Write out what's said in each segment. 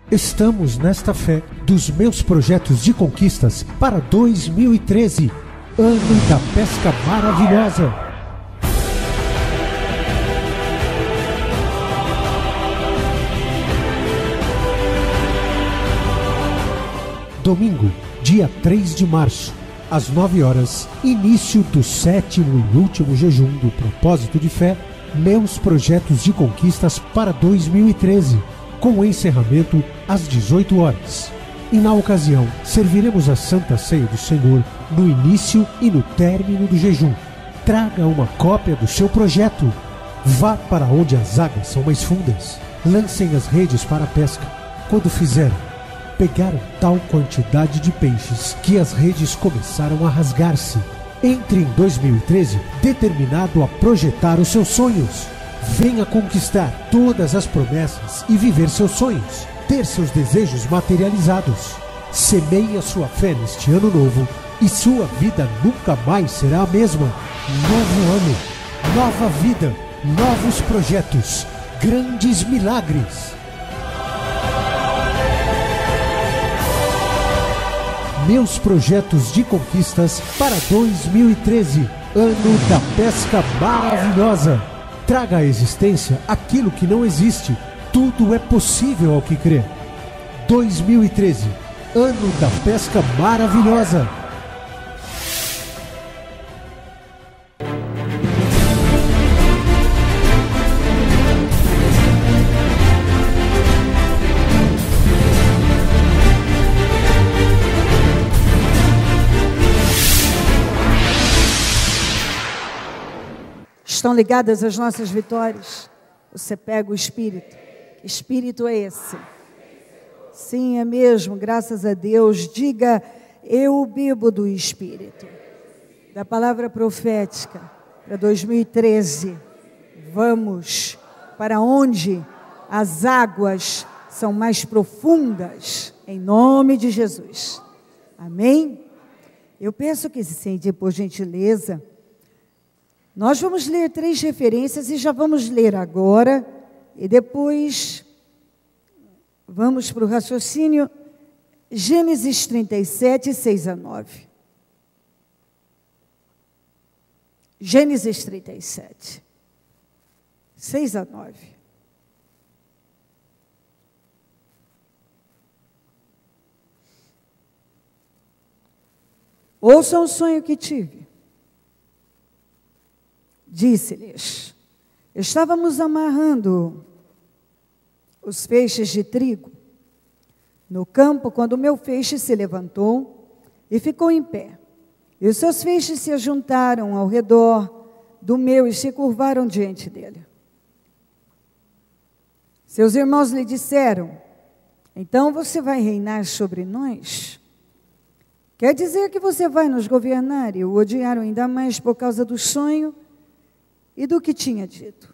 Estamos nesta fé dos meus projetos de conquistas para 2013, ano da pesca maravilhosa. Domingo, dia 3 de março, às 9 horas, início do 7º e último jejum do propósito de fé, meus projetos de conquistas para 2013, com o encerramento às 18 horas. E na ocasião, serviremos a Santa Ceia do Senhor no início e no término do jejum. Traga uma cópia do seu projeto. Vá para onde as águas são mais fundas. Lancem as redes para a pesca. Quando fizerem, pegaram tal quantidade de peixes que as redes começaram a rasgar-se. Entre em 2013 determinado a projetar os seus sonhos. Venha conquistar todas as promessas e viver seus sonhos, ter seus desejos materializados. Semeie a sua fé neste ano novo e sua vida nunca mais será a mesma. Novo ano, nova vida, novos projetos, grandes milagres. Meus projetos de conquistas para 2013, ano da pesca maravilhosa. Traga à existência aquilo que não existe. Tudo é possível ao que crê. 2013, ano da pesca maravilhosa. Estão ligadas as nossas vitórias? Você pega o Espírito. Que Espírito é esse? Sim, é mesmo, graças a Deus. Diga, eu bebo do Espírito. Da palavra profética para 2013. Vamos para onde as águas são mais profundas, em nome de Jesus. Amém? Eu peço que se sente, por gentileza. Nós vamos ler 3 referências e já vamos ler agora, e depois vamos para o raciocínio. Gênesis 37, 6 a 9. Gênesis 37, 6 a 9. Ouçam o sonho que tive. Disse-lhes, estávamos amarrando os feixes de trigo no campo, quando o meu feixe se levantou e ficou em pé. E os seus feixes se ajuntaram ao redor do meu e se curvaram diante dele. Seus irmãos lhe disseram, então você vai reinar sobre nós? Quer dizer que você vai nos governar? E o odiaram ainda mais por causa do sonho e do que tinha dito.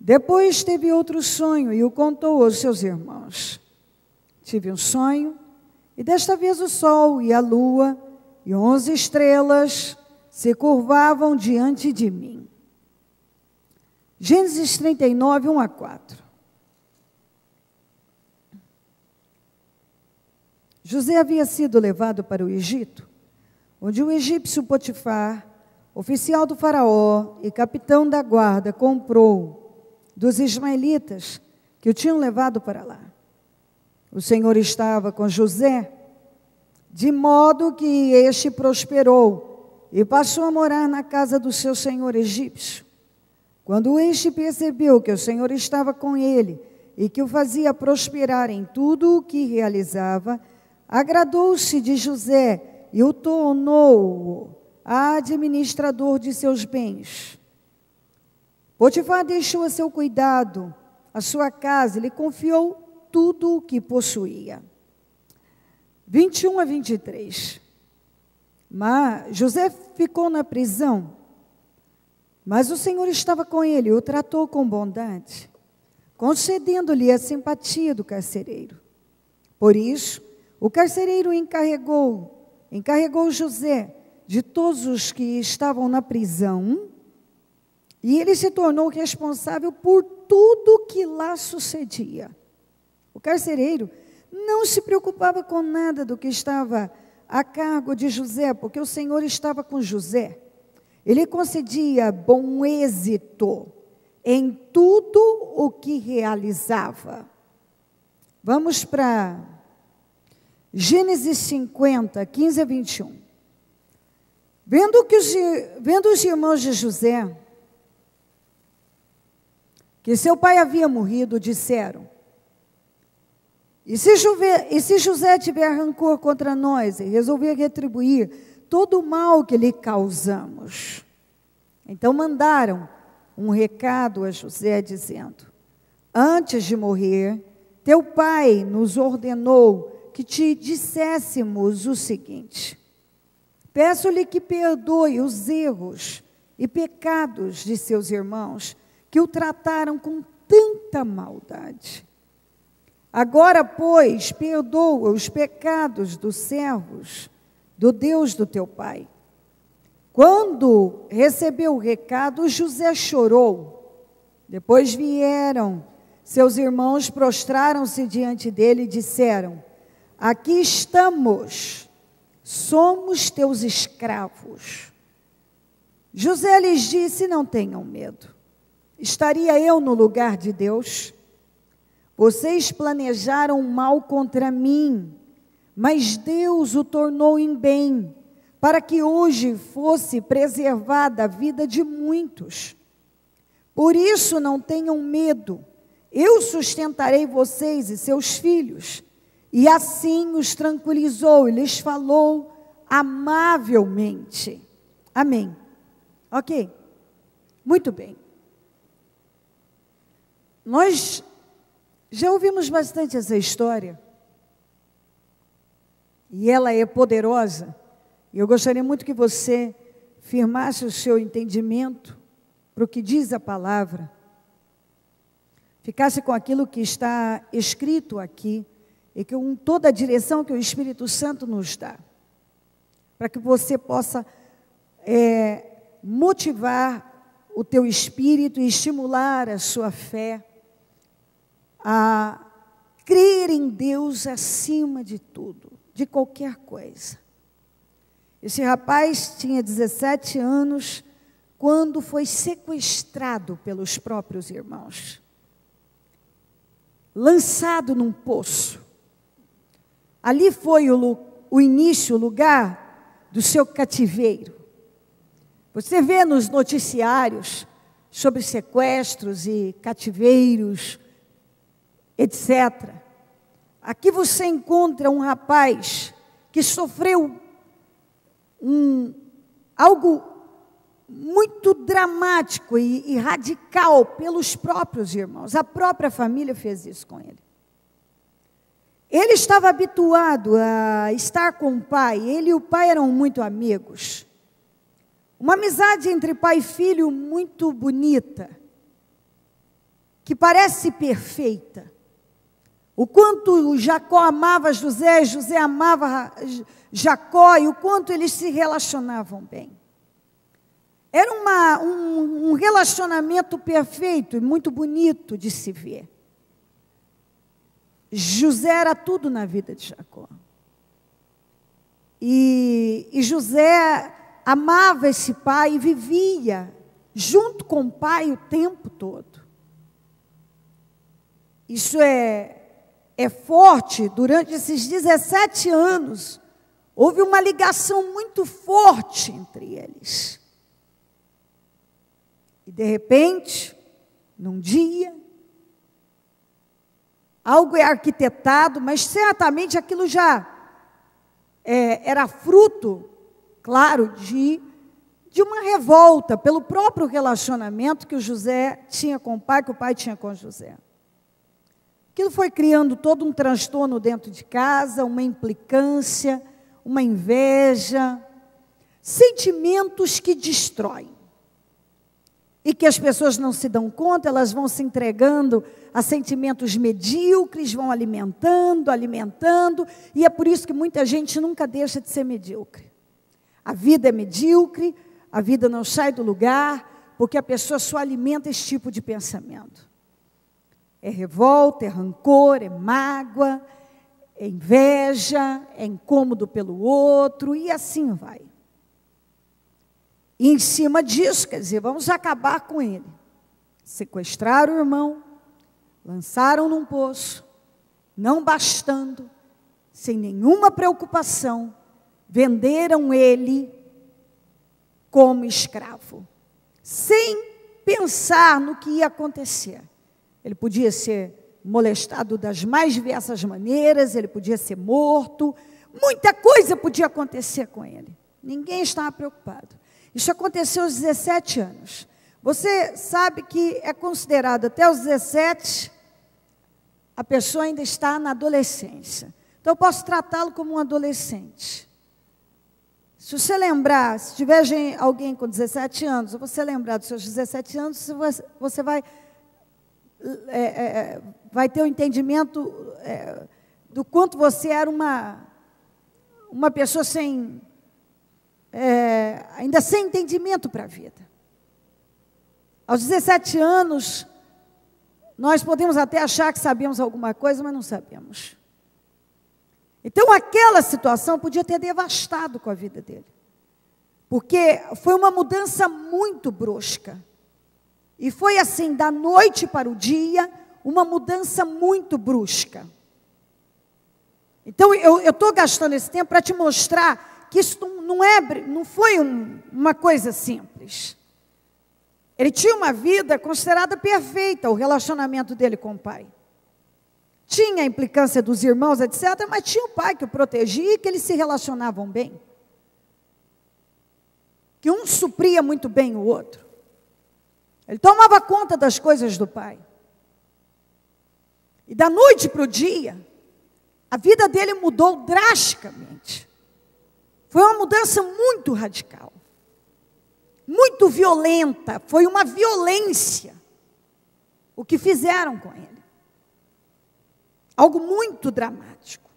Depois teve outro sonho e o contou aos seus irmãos. Tive um sonho, e desta vez o sol e a lua e 11 estrelas se curvavam diante de mim. Gênesis 39, 1 a 4. José havia sido levado para o Egito, onde o egípcio Potifar, oficial do faraó e capitão da guarda, comprou dos ismaelitas que o tinham levado para lá. O Senhor estava com José, de modo que este prosperou e passou a morar na casa do seu senhor egípcio. Quando este percebeu que o Senhor estava com ele e que o fazia prosperar em tudo o que realizava, agradou-se de José e o tornou administrador de seus bens. Potifar deixou a seu cuidado a sua casa e lhe confiou tudo o que possuía. 21 a 23. Mas José ficou na prisão, mas o Senhor estava com ele e o tratou com bondade, concedendo-lhe a simpatia do carcereiro. Por isso, o carcereiro encarregou José de todos os que estavam na prisão, e ele se tornou responsável por tudo que lá sucedia. O O carcereiro não se preocupava com nada do que estava a cargo de José, porque o Senhor estava com José. Ele concedia bom êxito em tudo o que realizava. Vamos para Gênesis 50, 15 a 21. Vendo os irmãos de José, que seu pai havia morrido, disseram: e se José tiver rancor contra nós e resolver retribuir todo o mal que lhe causamos? Então mandaram um recado a José, dizendo: antes de morrer, teu pai nos ordenou que te disséssemos o seguinte: peço-lhe que perdoe os erros e pecados de seus irmãos, que o trataram com tanta maldade. Agora, pois, perdoa os pecados dos servos do Deus do teu pai. Quando recebeu o recado, José chorou. Depois vieram seus irmãos, prostraram-se diante dele e disseram: aqui estamos, somos teus escravos. José lhes disse: não tenham medo. Estaria eu no lugar de Deus? Vocês planejaram mal contra mim, mas Deus o tornou em bem, para que hoje fosse preservada a vida de muitos. Por isso não tenham medo, eu sustentarei vocês e seus filhos. E assim os tranquilizou e lhes falou amavelmente. Amém. Ok? Muito bem. Nós já ouvimos bastante essa história, e ela é poderosa, e eu gostaria muito que você firmasse o seu entendimento para o que diz a palavra, ficasse com aquilo que está escrito aqui, e com toda a direção que o Espírito Santo nos dá, para que você possa motivar o teu espírito e estimular a sua fé, a crer em Deus acima de tudo, de qualquer coisa. Esse rapaz tinha 17 anos quando foi sequestrado pelos próprios irmãos, lançado num poço. Ali foi o início, o lugar do seu cativeiro. Você vê nos noticiários sobre sequestros e cativeiros, etc. Aqui você encontra um rapaz que sofreu algo muito dramático e radical pelos próprios irmãos. A própria família fez isso com ele. Ele estava habituado a estar com o pai. Ele e o pai eram muito amigos. Uma amizade entre pai e filho muito bonita, que parece perfeita. O quanto Jacó amava José, José amava Jacó, e o quanto eles se relacionavam bem. Era um relacionamento perfeito e muito bonito de se ver. José era tudo na vida de Jacó. E José amava esse pai e vivia junto com o pai o tempo todo. Isso é forte. Durante esses 17 anos, houve uma ligação muito forte entre eles. E de repente, num dia, algo é arquitetado, mas certamente aquilo já era fruto, claro, de uma revolta pelo próprio relacionamento que o José tinha com o pai, que o pai tinha com José. Aquilo foi criando todo um transtorno dentro de casa, uma implicância, uma inveja, sentimentos que destroem. E que as pessoas não se dão conta, elas vão se entregando a sentimentos medíocres, vão alimentando, e é por isso que muita gente nunca deixa de ser medíocre. A vida é medíocre, a vida não sai do lugar, porque a pessoa só alimenta esse tipo de pensamento. É revolta, é rancor, é mágoa, é inveja, é incômodo pelo outro, e assim vai. E em cima disso, quer dizer, vamos acabar com ele. Sequestraram o irmão, lançaram num poço, não bastando, sem nenhuma preocupação, venderam ele como escravo, sem pensar no que ia acontecer. Ele podia ser molestado das mais diversas maneiras, ele podia ser morto, muita coisa podia acontecer com ele. Ninguém estava preocupado. Isso aconteceu aos 17 anos. Você sabe que é considerado até os 17, a pessoa ainda está na adolescência. Então, eu posso tratá-lo como um adolescente. Se você lembrar, se tiver alguém com 17 anos, ou você lembrar dos seus 17 anos, você vai ter o entendimento do quanto você era uma pessoa ainda sem entendimento para a vida. Aos 17 anos, nós podemos até achar que sabemos alguma coisa, mas não sabemos. Então, aquela situação podia ter devastado com a vida dele. Porque foi uma mudança muito brusca. E foi assim, da noite para o dia, uma mudança muito brusca. Então, eu estou gastando esse tempo para te mostrar que isso não foi uma coisa simples. Ele tinha uma vida considerada perfeita, o relacionamento dele com o pai. Tinha a implicância dos irmãos, etc., mas tinha o pai que o protegia e que eles se relacionavam bem. Que um supria muito bem o outro. Ele tomava conta das coisas do pai. E da noite para o dia, a vida dele mudou drasticamente. Foi uma mudança muito radical. Muito violenta. Foi uma violência o que fizeram com ele. Algo muito dramático,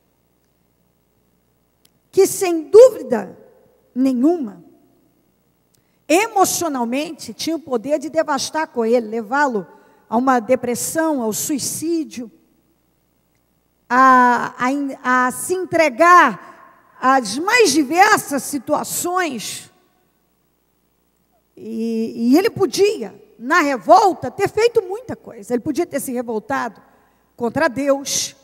que sem dúvida nenhuma, emocionalmente, tinha o poder de devastar com ele, levá-lo a uma depressão, ao suicídio, a se entregar às mais diversas situações. E ele podia, na revolta, ter feito muita coisa. Ele podia ter se revoltado contra Deus.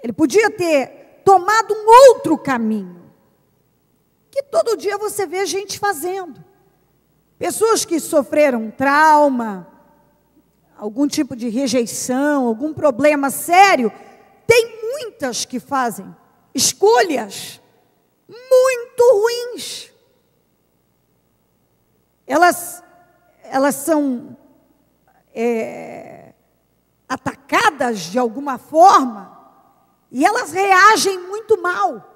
Ele podia ter tomado um outro caminho, que todo dia você vê gente fazendo. Pessoas que sofreram trauma, algum tipo de rejeição, algum problema sério, tem muitas que fazem escolhas muito ruins. Elas são atacadas de alguma forma e elas reagem muito mal.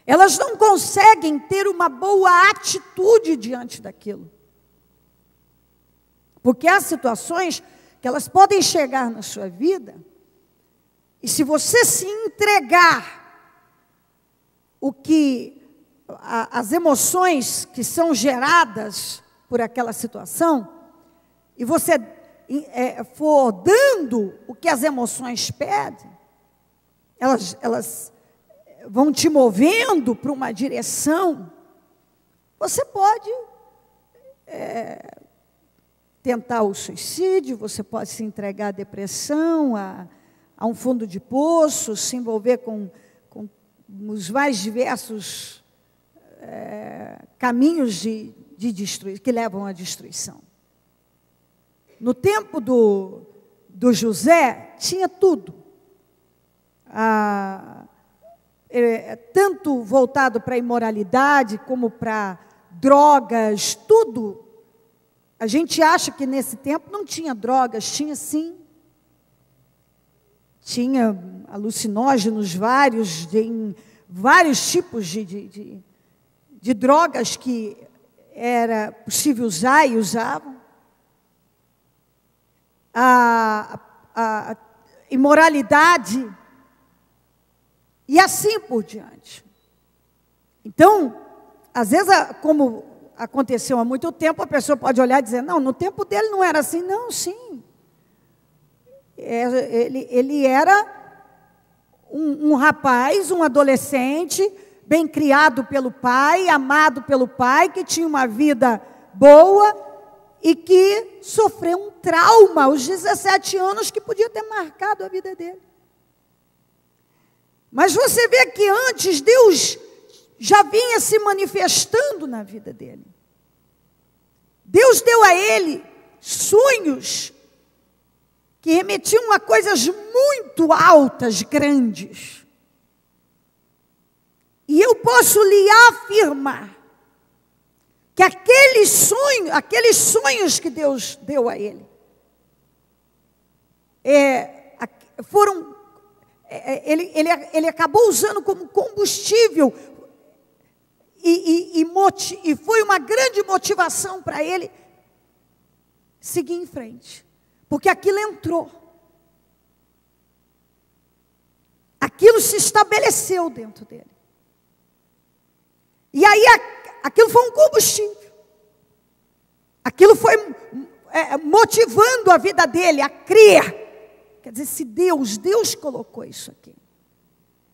Elas não conseguem ter uma boa atitude diante daquilo. Porque há situações que elas podem chegar na sua vida e se você se entregar as emoções que são geradas por aquela situação e você for dando o que as emoções pedem, elas vão te movendo para uma direção, você pode tentar o suicídio, você pode se entregar à depressão, a um fundo de poço, se envolver com os mais diversos caminhos que levam à destruição. No tempo do José, tinha tudo. Tanto voltado para a imoralidade, como para drogas, tudo. A gente acha que nesse tempo não tinha drogas, tinha sim. Tinha alucinógenos vários, vários tipos de drogas que era possível usar e usavam. A imoralidade e assim por diante. Então, às vezes, como aconteceu há muito tempo, a pessoa pode olhar e dizer, não, no tempo dele não era assim. Não, sim. Ele era um rapaz, um adolescente, bem criado pelo pai, amado pelo pai, que tinha uma vida boa e que sofreu um trauma aos 17 anos que podia ter marcado a vida dele. Mas você vê que antes Deus já vinha se manifestando na vida dele. Deus deu a ele sonhos que remetiam a coisas muito altas, grandes. E eu posso lhe afirmar que aqueles sonhos que Deus deu a ele, ele acabou usando como combustível e foi uma grande motivação para ele seguir em frente. Porque aquilo entrou. Aquilo se estabeleceu dentro dele. E aí aquilo foi um combustível. Aquilo foi motivando a vida dele a crer. Quer dizer, se Deus colocou isso aqui.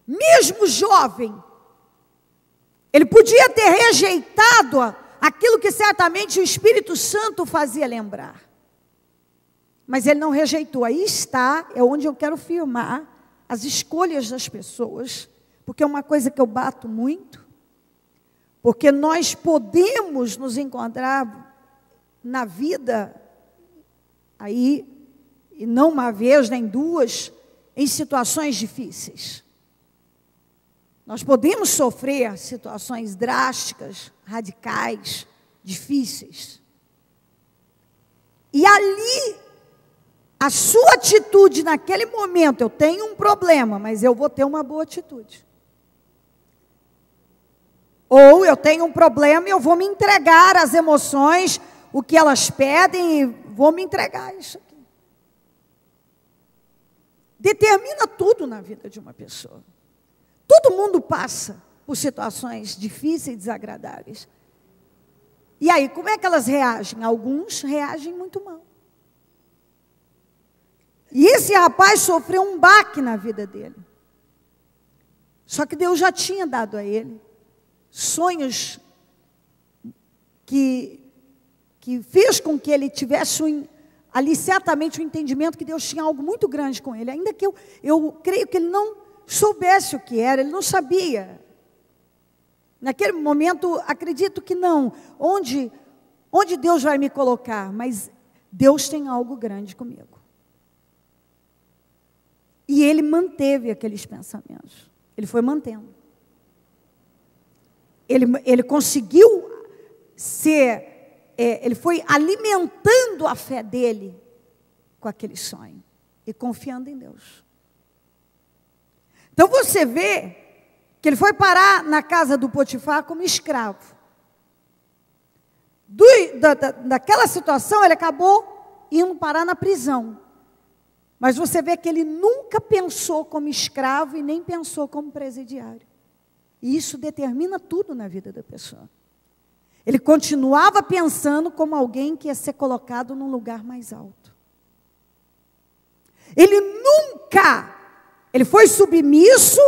Mesmo jovem, ele podia ter rejeitado aquilo que certamente o Espírito Santo fazia lembrar. Mas ele não rejeitou. Aí está, é onde eu quero firmar as escolhas das pessoas, porque é uma coisa que eu bato muito, porque nós podemos nos encontrar na vida, aí, e não uma vez, nem duas, em situações difíceis. Nós podemos sofrer situações drásticas, radicais, difíceis. E ali, a sua atitude naquele momento, eu tenho um problema, mas eu vou ter uma boa atitude. Ou eu tenho um problema e eu vou me entregar às emoções, o que elas pedem, e vou me entregar a isso aqui. Determina tudo na vida de uma pessoa. Todo mundo passa por situações difíceis e desagradáveis. E aí, como é que elas reagem? Alguns reagem muito mal. E esse rapaz sofreu um baque na vida dele. Só que Deus já tinha dado a ele sonhos que fez com que ele tivesse ali certamente o entendimento que Deus tinha algo muito grande com ele. Ainda que eu creio que ele não soubesse o que era, ele não sabia. Naquele momento, acredito que não. Onde Deus vai me colocar? Mas Deus tem algo grande comigo. E ele manteve aqueles pensamentos. Ele foi mantendo. Ele conseguiu ele foi alimentando a fé dele com aquele sonho. E confiando em Deus. Então você vê que ele foi parar na casa do Potifar como escravo. Daquela situação ele acabou indo parar na prisão. Mas você vê que ele nunca pensou como escravo e nem pensou como presidiário. E isso determina tudo na vida da pessoa. Ele continuava pensando como alguém que ia ser colocado num lugar mais alto. Ele foi submisso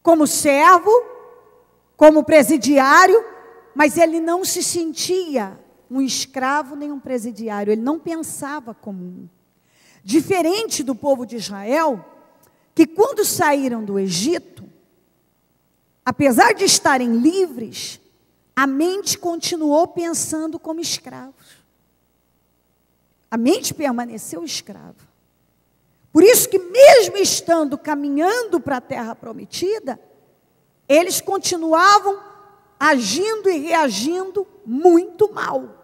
como servo, como presidiário, mas ele não se sentia um escravo nem um presidiário. Ele não pensava como um. Diferente do povo de Israel, que quando saíram do Egito, apesar de estarem livres, a mente continuou pensando como escravos. A mente permaneceu escrava. Por isso que mesmo estando caminhando para a terra prometida, eles continuavam agindo e reagindo muito mal.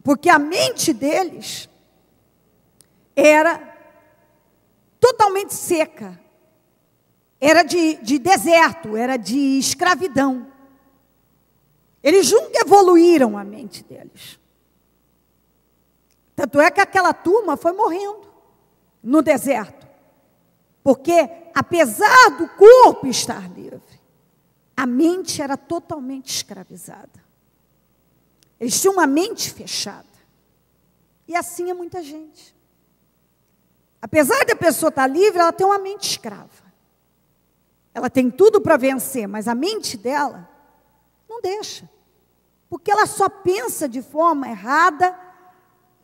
Porque a mente deles era totalmente seca, era de deserto, era de escravidão. Eles nunca evoluíram a mente deles. Tanto é que aquela turma foi morrendo no deserto. Porque, apesar do corpo estar livre, a mente era totalmente escravizada. Eles tinham uma mente fechada. E assim é muita gente. Apesar da pessoa estar livre, ela tem uma mente escrava. Ela tem tudo para vencer, mas a mente dela não deixa. Porque ela só pensa de forma errada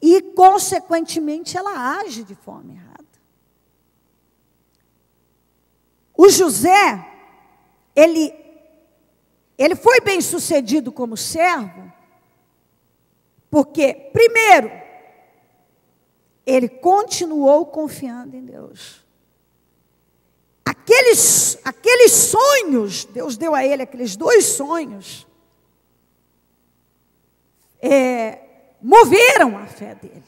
e, consequentemente, ela age de forma errada. O José, ele foi bem sucedido como servo, porque, primeiro, ele continuou confiando em Deus. Aqueles sonhos, Deus deu a ele aqueles 2 sonhos, moveram a fé dele.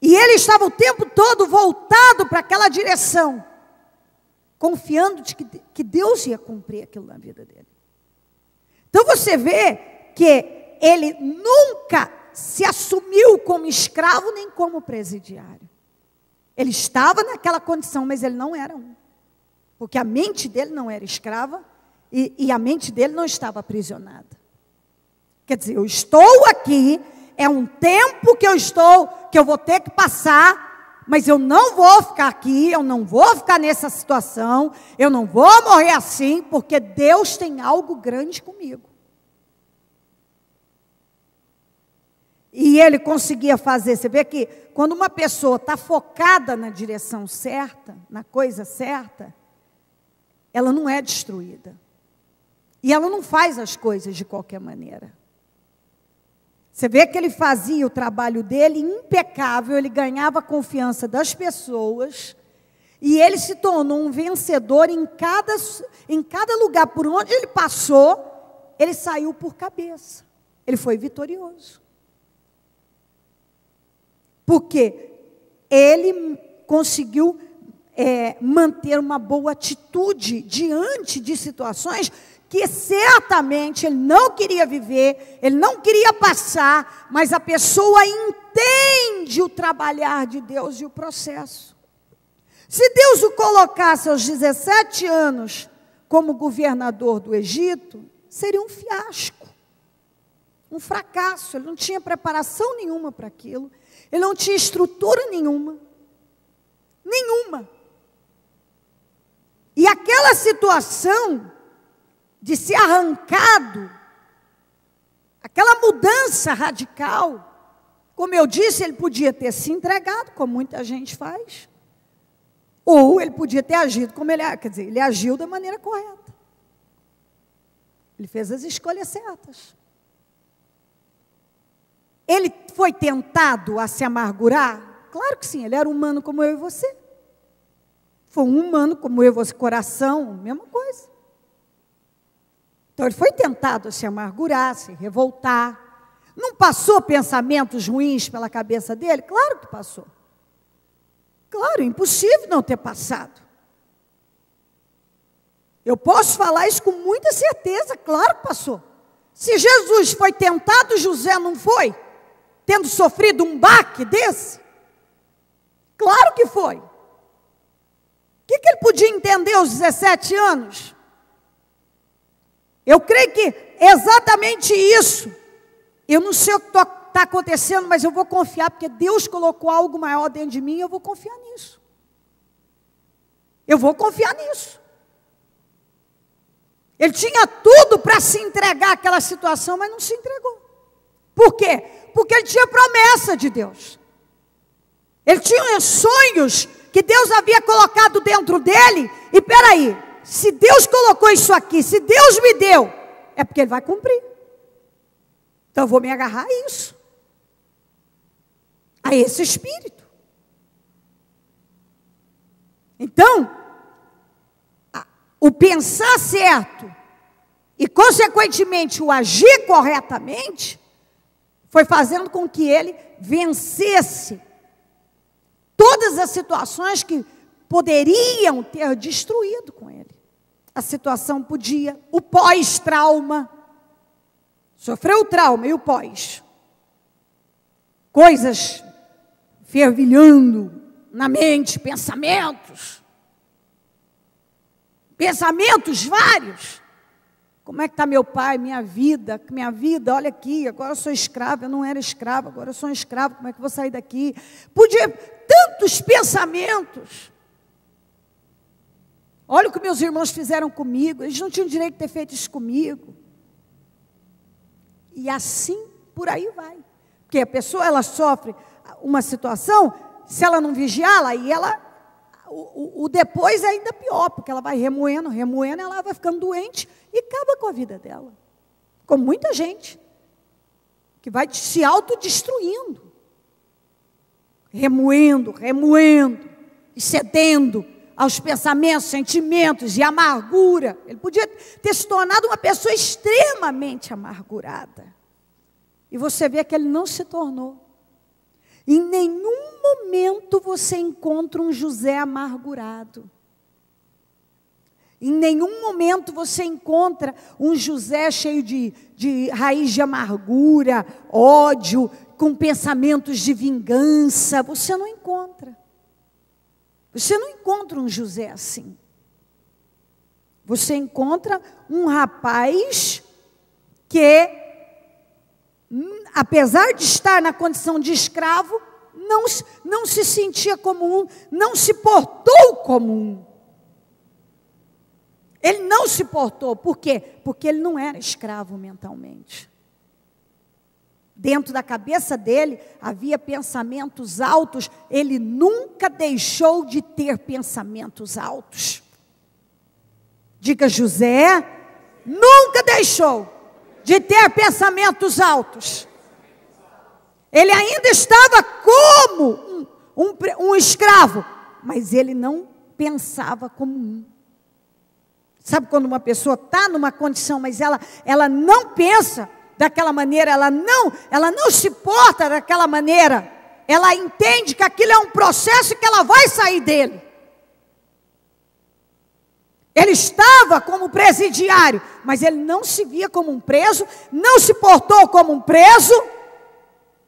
E ele estava o tempo todo voltado para aquela direção, confiando de que Deus ia cumprir aquilo na vida dele. Então você vê que ele nunca se assumiu como escravo nem como presidiário. Ele estava naquela condição, mas ele não era um. Porque a mente dele não era escrava e a mente dele não estava aprisionada. Quer dizer, eu estou aqui, é um tempo que eu vou ter que passar, mas eu não vou ficar aqui, eu não vou ficar nessa situação, eu não vou morrer assim, porque Deus tem algo grande comigo. E ele conseguia fazer, você vê que quando uma pessoa está focada na direção certa, na coisa certa, ela não é destruída. E ela não faz as coisas de qualquer maneira. Você vê que ele fazia o trabalho dele impecável, ele ganhava a confiança das pessoas, e ele se tornou um vencedor em cada lugar por onde ele passou, ele saiu por cabeça. Ele foi vitorioso. Porque ele conseguiu manter uma boa atitude diante de situações que certamente ele não queria viver, ele não queria passar, mas a pessoa entende o trabalhar de Deus e o processo. Se Deus o colocasse aos 17 anos como governador do Egito, seria um fiasco, um fracasso. Ele não tinha preparação nenhuma para aquilo, ele não tinha estrutura nenhuma. E aquela situação de ser arrancado, aquela mudança radical, como eu disse, ele podia ter se entregado, como muita gente faz, ou ele podia ter agido como ele agiu da maneira correta. Ele fez as escolhas certas. Ele foi tentado a se amargurar? Claro que sim, ele era humano como eu e você. Foi um humano como eu e você, coração, mesma coisa. Então ele foi tentado a se amargurar, se revoltar. Não passou pensamentos ruins pela cabeça dele? Claro que passou. Claro, impossível não ter passado. Eu posso falar isso com muita certeza, claro que passou. Se Jesus foi tentado, José não foi? Tendo sofrido um baque desse? Claro que foi. O que ele podia entender aos 17 anos? Eu creio que exatamente isso. Eu não sei o que está acontecendo, mas eu vou confiar, porque Deus colocou algo maior dentro de mim, e eu vou confiar nisso. Eu vou confiar nisso. Ele tinha tudo para se entregar àquela situação, mas não se entregou. Por quê? Porque ele tinha promessa de Deus. Ele tinha sonhos que Deus havia colocado dentro dele. E peraí, se Deus colocou isso aqui, se Deus me deu, é porque Ele vai cumprir. Então eu vou me agarrar a isso, a esse espírito. Então, o pensar certo e, consequentemente, o agir corretamente, foi fazendo com que ele vencesse todas as situações que poderiam ter destruído com ele. A situação podia, o pós-trauma, sofreu o trauma e o pós. Coisas fervilhando na mente, pensamentos. pensamentos vários. Como é que está meu pai, minha vida, olha aqui, agora eu sou escravo, eu não era escravo, agora eu sou um escravo, como é que eu vou sair daqui? Podia, tantos pensamentos. Olha o que meus irmãos fizeram comigo, eles não tinham direito de ter feito isso comigo. E assim, por aí vai. Porque a pessoa, ela sofre uma situação, se ela não vigiar, aí ela... O depois é ainda pior, porque ela vai remoendo, ela vai ficando doente e acaba com a vida dela. Como muita gente, que vai se autodestruindo, remoendo, e cedendo aos pensamentos, sentimentos e amargura. Ele podia ter se tornado uma pessoa extremamente amargurada. E você vê que ele não se tornou. Em nenhum momento você encontra um José amargurado. Em nenhum momento você encontra um José cheio de raiz de amargura, ódio, com pensamentos de vingança. Você não encontra. Você não encontra um José assim. Você encontra um rapaz que, apesar de estar na condição de escravo, não se sentia como um, não se portou como um. Ele não se portou, por quê? Porque ele não era escravo mentalmente. Dentro da cabeça dele havia pensamentos altos, ele nunca deixou de ter pensamentos altos. Diga, José nunca deixou de ter pensamentos altos. Ele ainda estava como um escravo, mas ele não pensava como um. Sabe quando uma pessoa está numa condição, mas ela não pensa daquela maneira, ela não se porta daquela maneira, ela entende que aquilo é um processo e que ela vai sair dele. Ele estava como presidiário, mas ele não se via como um preso, não se portou como um preso.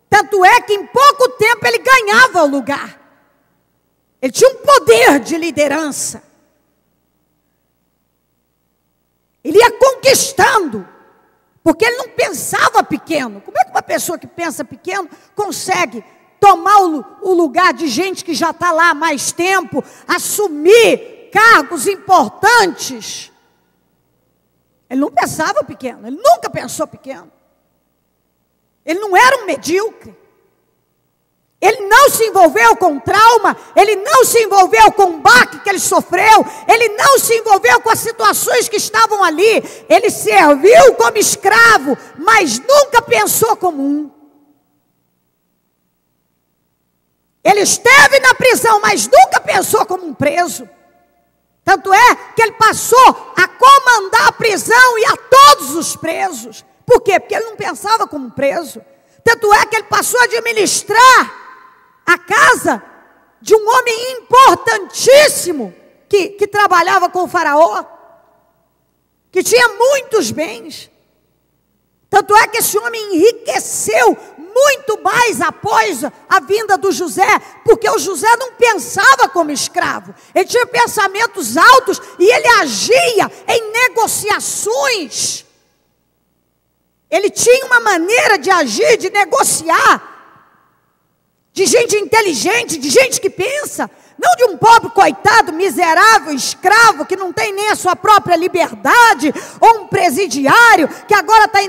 Tanto é que em pouco tempo ele ganhava o lugar. Ele tinha um poder de liderança. Ele ia conquistando, porque ele não pensava pequeno. Como é que uma pessoa que pensa pequeno consegue tomar o lugar de gente que já está lá há mais tempo, assumir cargos importantes? Ele não pensava pequeno, ele nunca pensou pequeno. Ele não era um medíocre. Ele não se envolveu com trauma, ele não se envolveu com o baque que ele sofreu, ele não se envolveu com as situações que estavam ali. Ele serviu como escravo, mas nunca pensou como um. Ele esteve na prisão, mas nunca pensou como um preso. Tanto é que ele passou a comandar a prisão e a todos os presos. Por quê? Porque ele não pensava como um preso. Tanto é que ele passou a administrar a casa de um homem importantíssimo que trabalhava com o faraó, que tinha muitos bens. Tanto é que esse homem enriqueceu muito mais após a vinda do José, porque o José não pensava como escravo, ele tinha pensamentos altos e ele agia em negociações. Ele tinha uma maneira de agir, de negociar, de gente inteligente, de gente que pensa, não de um pobre coitado, miserável, escravo, que não tem nem a sua própria liberdade, ou um presidiário, que agora está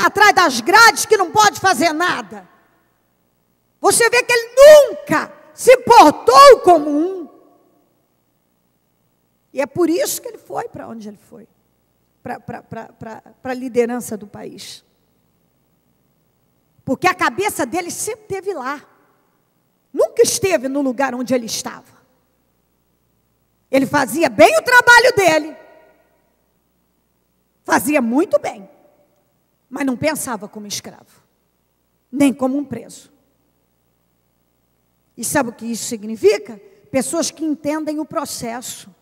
atrás das grades, que não pode fazer nada. Você vê que ele nunca se portou como um. E é por isso que ele foi para onde ele foi. Para a liderança do país. Porque a cabeça dele sempre esteve lá. Nunca esteve no lugar onde ele estava. Ele fazia bem o trabalho dele. Fazia muito bem. Mas não pensava como escravo. Nem como um preso. E sabe o que isso significa? Pessoas que entendem o processo.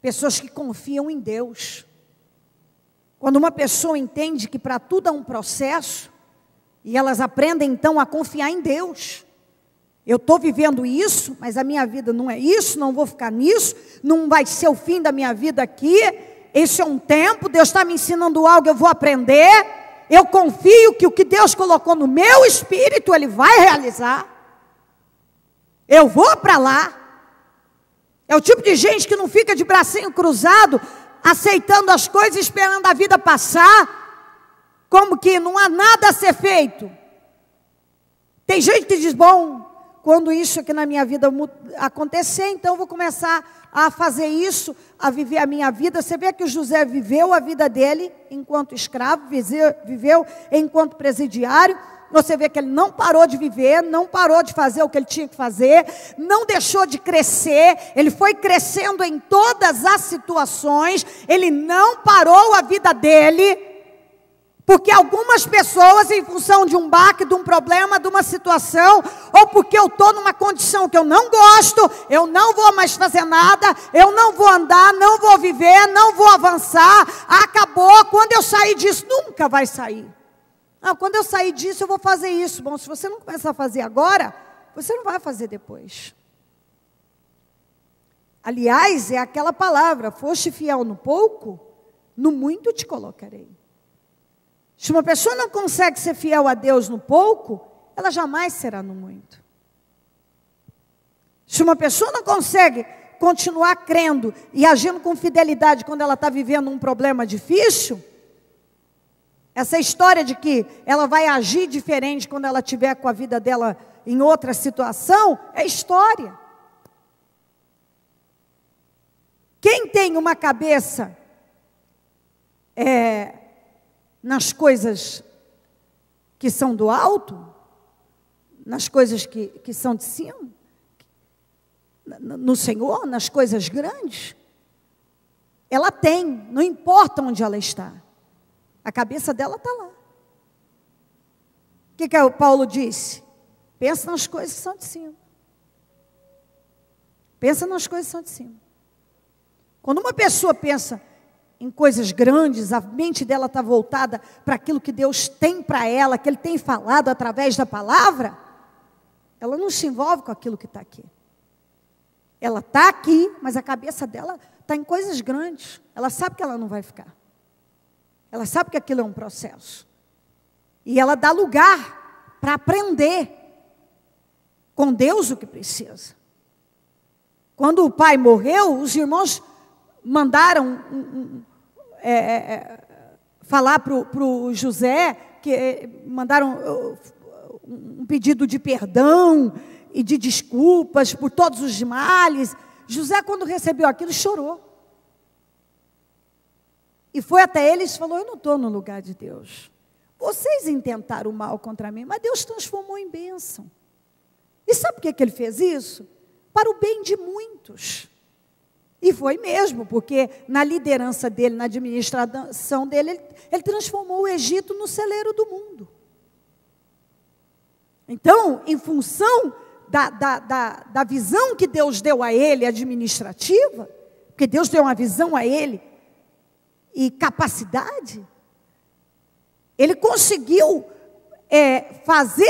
Pessoas que confiam em Deus. Quando uma pessoa entende que para tudo há um processo, e elas aprendem então a confiar em Deus. Eu estou vivendo isso, mas a minha vida não é isso, não vou ficar nisso, não vai ser o fim da minha vida aqui. Esse é um tempo, Deus está me ensinando algo, eu vou aprender. Eu confio que o que Deus colocou no meu espírito, Ele vai realizar. Eu vou para lá. É o tipo de gente que não fica de bracinho cruzado, aceitando as coisas, esperando a vida passar, como que não há nada a ser feito. Tem gente que diz, bom, quando isso aqui na minha vida acontecer, então eu vou começar a fazer isso, a viver a minha vida. Você vê que o José viveu a vida dele enquanto escravo, viveu enquanto presidiário. Você vê que ele não parou de viver, não parou de fazer o que ele tinha que fazer, não deixou de crescer, ele foi crescendo em todas as situações, ele não parou a vida dele. Porque algumas pessoas, em função de um baque, de um problema, de uma situação, ou porque eu estou numa condição que eu não gosto, eu não vou mais fazer nada, eu não vou andar, não vou viver, não vou avançar, acabou, quando eu sair disso, nunca vai sair. Ah, quando eu sair disso, eu vou fazer isso. Bom, se você não começar a fazer agora, você não vai fazer depois. Aliás, é aquela palavra, foste fiel no pouco, no muito te colocarei. Se uma pessoa não consegue ser fiel a Deus no pouco, ela jamais será no muito. Se uma pessoa não consegue continuar crendo e agindo com fidelidade quando ela está vivendo um problema difícil, essa história de que ela vai agir diferente quando ela estiver com a vida dela em outra situação, é história. Quem tem uma cabeça nas coisas que são do alto, nas coisas que são de cima, no Senhor, nas coisas grandes, ela tem, não importa onde ela está, a cabeça dela está lá. O que o Paulo disse? Pensa nas coisas que são de cima. Pensa nas coisas que são de cima. Quando uma pessoa pensa em coisas grandes, a mente dela está voltada para aquilo que Deus tem para ela, que Ele tem falado através da palavra, ela não se envolve com aquilo que está aqui. Ela está aqui, mas a cabeça dela está em coisas grandes. Ela sabe que ela não vai ficar. Ela sabe que aquilo é um processo. E ela dá lugar para aprender com Deus o que precisa. Quando o pai morreu, os irmãos mandaram falar para o José, mandaram um pedido de perdão e de desculpas por todos os males. José, quando recebeu aquilo, chorou. E foi até eles e falou, eu não estou no lugar de Deus. Vocês intentaram o mal contra mim, mas Deus transformou em bênção. E sabe por que ele fez isso? Para o bem de muitos. E foi mesmo, porque na liderança dele, na administração dele, ele transformou o Egito no celeiro do mundo. Então, em função da visão que Deus deu a ele, administrativa, porque Deus deu uma visão a ele, e capacidade, ele conseguiu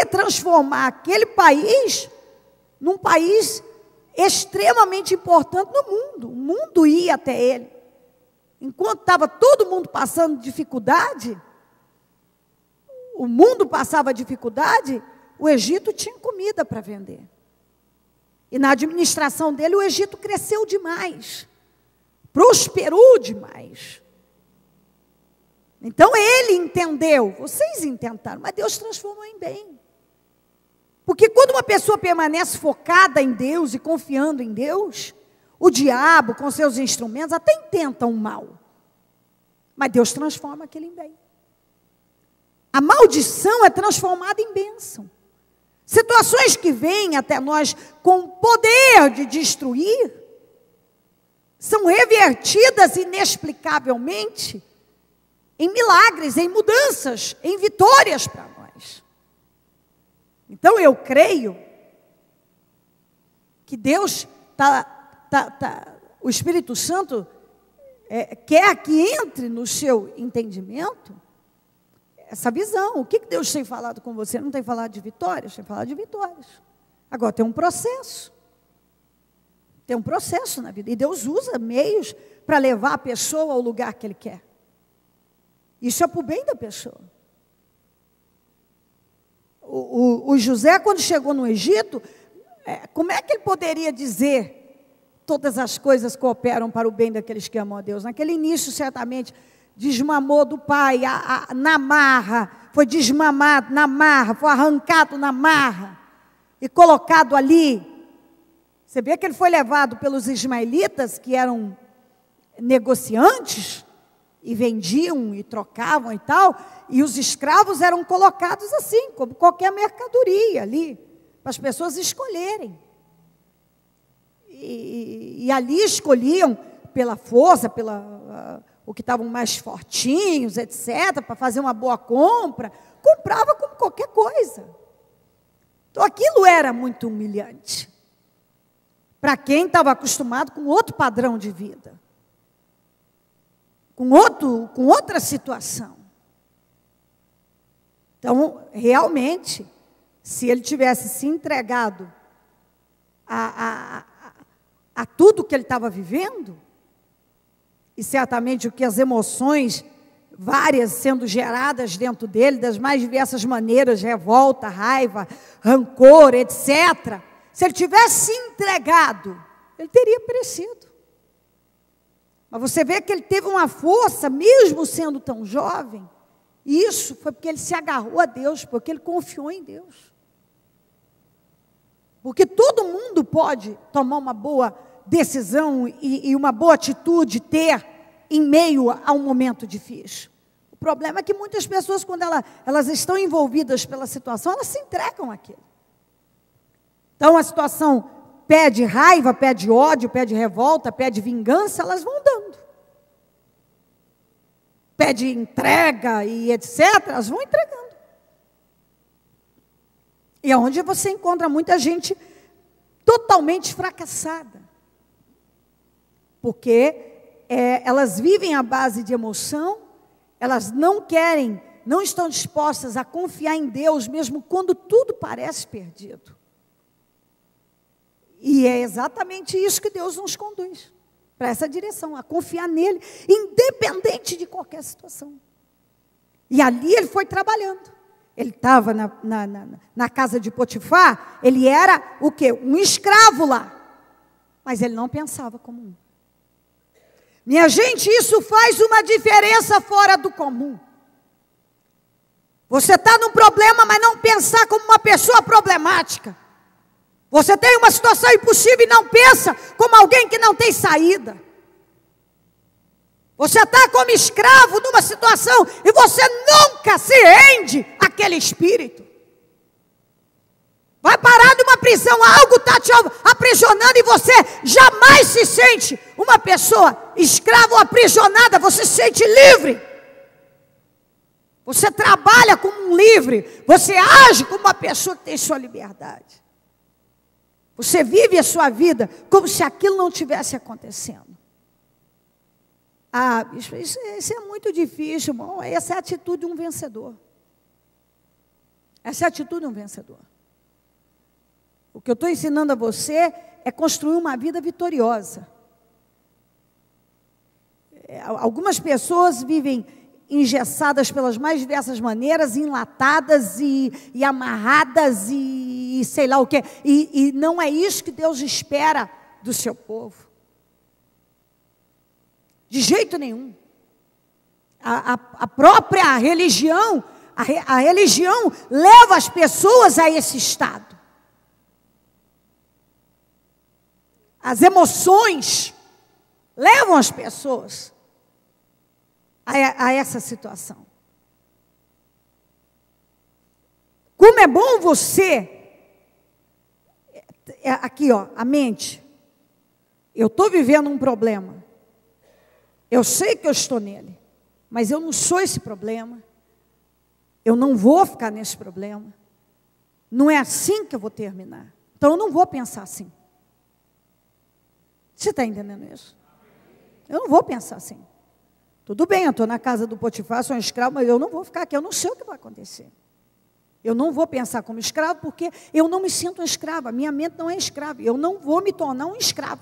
transformar aquele país num país extremamente importante no mundo. O mundo ia até ele. Enquanto estava todo mundo passando dificuldade, o mundo passava dificuldade, o Egito tinha comida para vender. E na administração dele, o Egito cresceu demais, prosperou demais. Então ele entendeu, vocês intentaram, mas Deus transformou em bem. Porque quando uma pessoa permanece focada em Deus e confiando em Deus, o diabo com seus instrumentos até intenta um mal. Mas Deus transforma aquele em bem. A maldição é transformada em bênção. Situações que vêm até nós com o poder de destruir, são revertidas inexplicavelmente em milagres, em mudanças, em vitórias para nós. Então eu creio que Deus o Espírito Santo quer que entre no seu entendimento essa visão. O que Deus tem falado com você? Não tem falado de vitórias? Tem falado de vitórias. Agora, tem um processo. Tem um processo na vida. E Deus usa meios para levar a pessoa ao lugar que Ele quer. Isso é para o bem da pessoa. O José, quando chegou no Egito, como é que ele poderia dizer todas as coisas cooperam para o bem daqueles que amam a Deus? Naquele início, certamente, desmamou do pai, na marra, foi desmamado na marra, foi arrancado na marra e colocado ali. Você vê que ele foi levado pelos ismaelitas, que eram negociantes, e vendiam e trocavam e tal, e os escravos eram colocados assim, como qualquer mercadoria ali, para as pessoas escolherem. E ali escolhiam pela força, o que estavam mais fortinhos, etc., para fazer uma boa compra, comprava como qualquer coisa. Então aquilo era muito humilhante, para quem estava acostumado com outro padrão de vida. Com outra situação. Então, realmente, se ele tivesse se entregado a tudo que ele estava vivendo, e certamente o que as emoções várias sendo geradas dentro dele, das mais diversas maneiras, revolta, raiva, rancor, etc., se ele tivesse se entregado, ele teria perecido. Mas você vê que ele teve uma força, mesmo sendo tão jovem, e isso foi porque ele se agarrou a Deus, porque ele confiou em Deus. Porque todo mundo pode tomar uma boa decisão e uma boa atitude ter em meio a um momento difícil. O problema é que muitas pessoas, quando elas estão envolvidas pela situação, elas se entregam àquilo. Então a situação pede raiva, pede ódio, pede revolta, pede vingança, elas vão dando. Pede entrega e etc., elas vão entregando. E é onde você encontra muita gente totalmente fracassada. Porque elas vivem à base de emoção, elas não estão dispostas a confiar em Deus, mesmo quando tudo parece perdido. E é exatamente isso que Deus nos conduz, para essa direção, a confiar nele, independente de qualquer situação. E ali ele foi trabalhando. Ele estava na casa de Potifar, ele era o quê? Um escravo lá. Mas ele não pensava como um. Minha gente, isso faz uma diferença fora do comum. Você está num problema, mas não pensar como uma pessoa problemática. Você tem uma situação impossível e não pensa como alguém que não tem saída. Você está como escravo numa situação e você nunca se rende àquele espírito. Vai parar numa prisão, algo está te aprisionando e você jamais se sente uma pessoa escrava ou aprisionada, você se sente livre. Você trabalha como um livre, você age como uma pessoa que tem sua liberdade. Você vive a sua vida como se aquilo não tivesse acontecendo. Ah, bicho, isso é muito difícil, irmão. Essa é a atitude de um vencedor. Essa é a atitude de um vencedor. O que eu estou ensinando a você é construir uma vida vitoriosa. Algumas pessoas vivem engessadas pelas mais diversas maneiras, enlatadas e amarradas e sei lá o quê. E não é isso que Deus espera do seu povo. De jeito nenhum. A própria religião, a religião leva as pessoas a esse estado. As emoções levam as pessoas a essa situação. Como é bom você, aqui ó, a mente, eu estou vivendo um problema, eu sei que eu estou nele, mas eu não sou esse problema, eu não vou ficar nesse problema, não é assim que eu vou terminar, então eu não vou pensar assim. Você está entendendo isso? Eu não vou pensar assim. Tudo bem, eu estou na casa do Potifar, sou um escravo, mas eu não vou ficar aqui, eu não sei o que vai acontecer. Eu não vou pensar como escravo porque eu não me sinto escrava. A minha mente não é escrava. Eu não vou me tornar um escravo.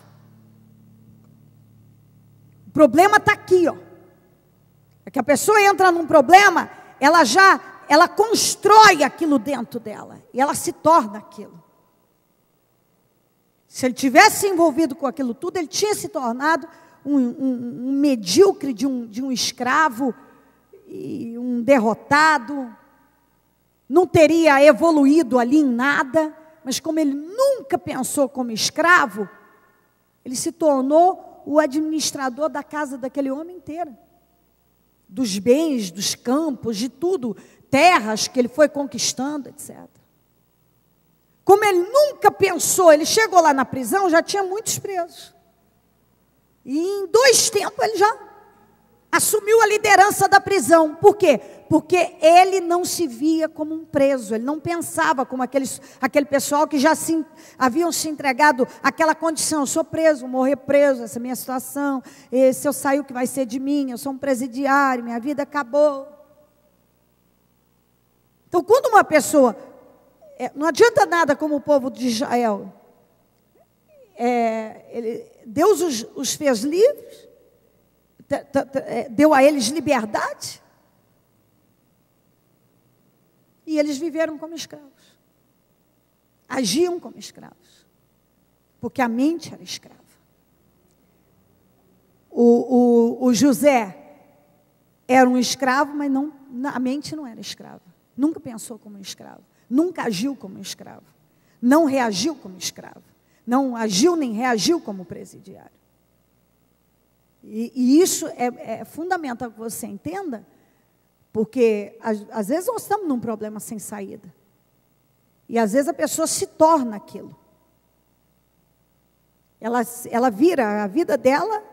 O problema está aqui, ó. É que a pessoa entra num problema, ela constrói aquilo dentro dela. E ela se torna aquilo. Se ele tivesse se envolvido com aquilo tudo, ele tinha se tornado um medíocre de um escravo, e um derrotado, não teria evoluído ali em nada, mas como ele nunca pensou como escravo, ele se tornou o administrador da casa daquele homem inteiro, dos bens, dos campos, de tudo, terras que ele foi conquistando, etc. Como ele nunca pensou, ele chegou lá na prisão, já tinha muitos presos. E em 2 tempos ele já assumiu a liderança da prisão. Por quê? Porque ele não se via como um preso. Ele não pensava como aquele pessoal que já haviam se entregado àquela condição. Eu sou preso, vou morrer preso, essa é a minha situação. E se eu sair, o que vai ser de mim? Eu sou um presidiário, minha vida acabou. Então, quando uma pessoa... não adianta nada como o povo de Israel. Deus os fez livres, deu a eles liberdade, e eles viveram como escravos, agiam como escravos, porque a mente era escrava. O José era um escravo, mas a mente não era escrava, nunca pensou como um escravo, nunca agiu como um escravo, não reagiu como escravo, não agiu nem reagiu como presidiário. E isso é fundamental que você entenda, porque às vezes nós estamos num problema sem saída. E às vezes a pessoa se torna aquilo. Ela vira, a vida dela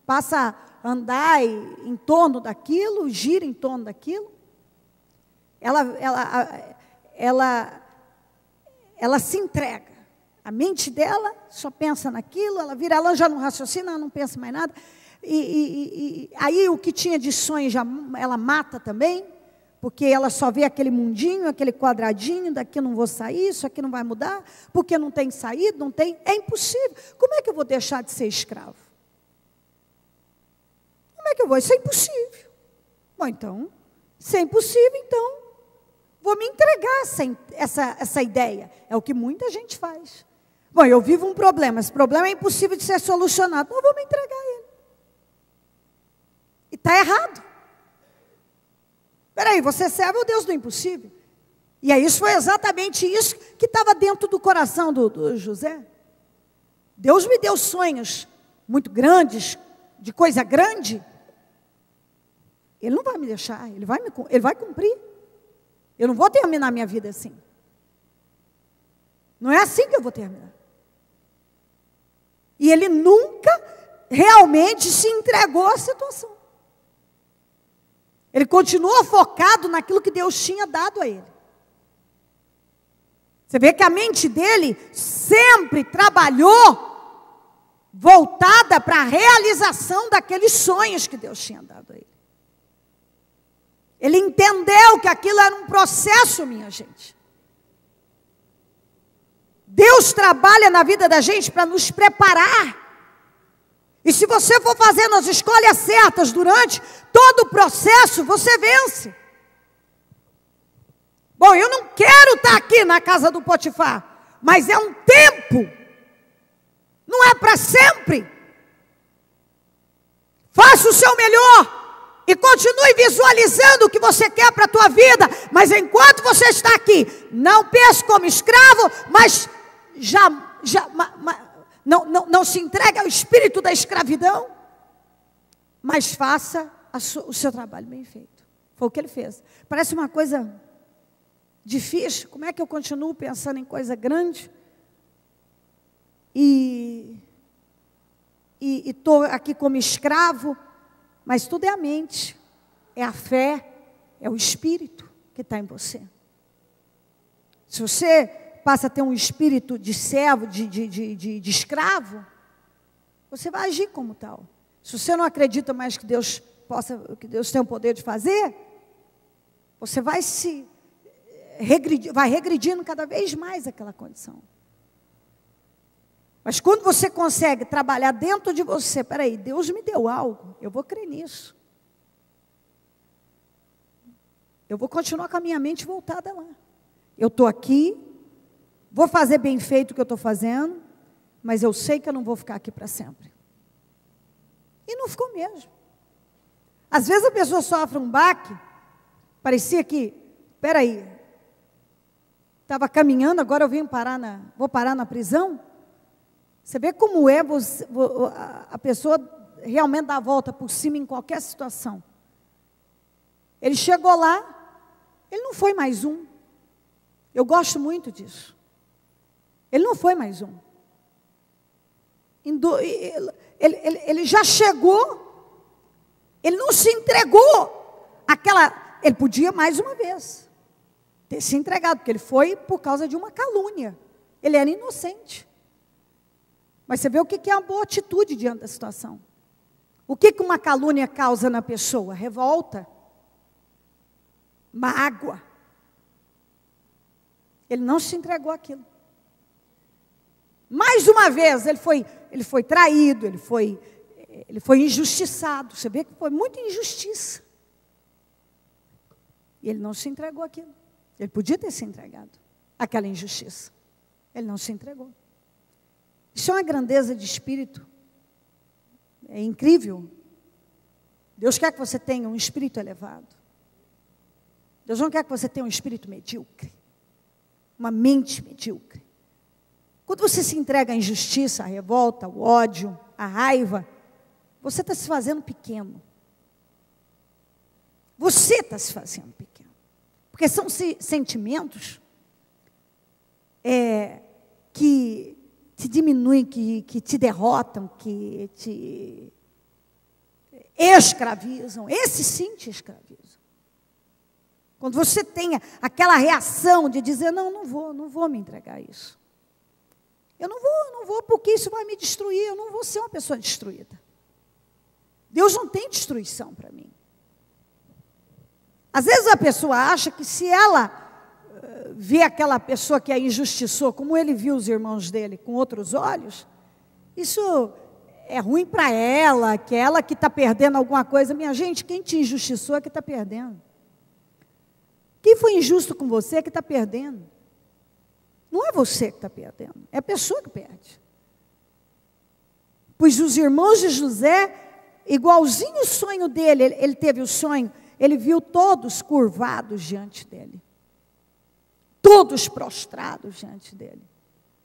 passa a andar em torno daquilo, gira em torno daquilo. Ela se entrega. A mente dela só pensa naquilo, ela já não raciocina, ela não pensa mais nada. Aí o que tinha de sonho, ela mata também, porque ela só vê aquele mundinho, aquele quadradinho, daqui eu não vou sair, isso aqui não vai mudar, porque não tem saída, não tem, é impossível. Como é que eu vou deixar de ser escravo? Como é que eu vou? Isso é impossível. Bom, então, se é impossível, então, vou me entregar essa ideia. É o que muita gente faz. Bom, eu vivo um problema, esse problema é impossível de ser solucionado, eu vou me entregar a ele. E está errado. Espera aí, você serve o Deus do impossível. E aí isso foi exatamente isso que estava dentro do coração do José. Deus me deu sonhos muito grandes, de coisa grande. Ele não vai me deixar, ele vai cumprir. Eu não vou terminar minha vida assim. Não é assim que eu vou terminar. E ele nunca realmente se entregou à situação. Ele continuou focado naquilo que Deus tinha dado a ele. Você vê que a mente dele sempre trabalhou voltada para a realização daqueles sonhos que Deus tinha dado a ele. Ele entendeu que aquilo era um processo, minha gente. Deus trabalha na vida da gente para nos preparar. E se você for fazendo as escolhas certas durante todo o processo, você vence. Bom, eu não quero estar aqui na casa do Potifar, mas é um tempo. Não é para sempre. Faça o seu melhor. E continue visualizando o que você quer para a tua vida. Mas enquanto você está aqui, não pense como escravo, mas não se entregue ao espírito da escravidão. Mas faça o seu trabalho bem feito. Foi o que ele fez. Parece uma coisa difícil. Como é que eu continuo pensando em coisa grande? E estou aqui como escravo. Mas tudo é a mente, é a fé, é o espírito que está em você. Se você passa a ter um espírito de servo, de escravo, você vai agir como tal. Se você não acredita mais que Deus tem o poder de fazer, você vai se vai regredindo cada vez mais aquela condição. Mas quando você consegue trabalhar dentro de você, peraí, Deus me deu algo, eu vou crer nisso. Eu vou continuar com a minha mente voltada lá. Eu estou aqui, vou fazer bem feito o que eu estou fazendo, mas eu sei que eu não vou ficar aqui para sempre. E não ficou mesmo. Às vezes a pessoa sofre um baque, parecia que, peraí, estava caminhando, agora eu vou parar na prisão? Você vê como é a pessoa realmente dá a volta por cima em qualquer situação. Ele chegou lá, ele não foi mais um. Eu gosto muito disso. Ele não foi mais um. Ele já chegou, ele não se entregou. Ele podia mais uma vez ter se entregado, porque ele foi por causa de uma calúnia. Ele era inocente. Mas você vê o que é uma boa atitude diante da situação. O que uma calúnia causa na pessoa? Revolta. Mágoa. Ele não se entregou àquilo. Mais uma vez, ele foi traído, ele foi injustiçado. Você vê que foi muita injustiça. E ele não se entregou àquilo. Ele podia ter se entregado àquela injustiça. Ele não se entregou. Isso é uma grandeza de espírito. É incrível. Deus quer que você tenha um espírito elevado. Deus não quer que você tenha um espírito medíocre. Uma mente medíocre. Quando você se entrega à injustiça, à revolta, ao ódio, à raiva, você está se fazendo pequeno. Você está se fazendo pequeno. Porque são sentimentos que te diminuem, que te derrotam, que te escravizam. Esse sim te escravizam. Quando você tem aquela reação de dizer, não vou me entregar a isso. Eu não vou porque isso vai me destruir, eu não vou ser uma pessoa destruída. Deus não tem destruição para mim. Às vezes a pessoa acha que se ela vê aquela pessoa que a injustiçou, como ele viu os irmãos dele com outros olhos, isso é ruim para ela, que é ela que está perdendo alguma coisa. Minha gente, quem te injustiçou é que está perdendo. Quem foi injusto com você é que está perdendo. Não é você que está perdendo, é a pessoa que perde. Pois os irmãos de José, igualzinho o sonho dele, ele teve o sonho, ele viu todos curvados diante dele. Todos prostrados diante dele.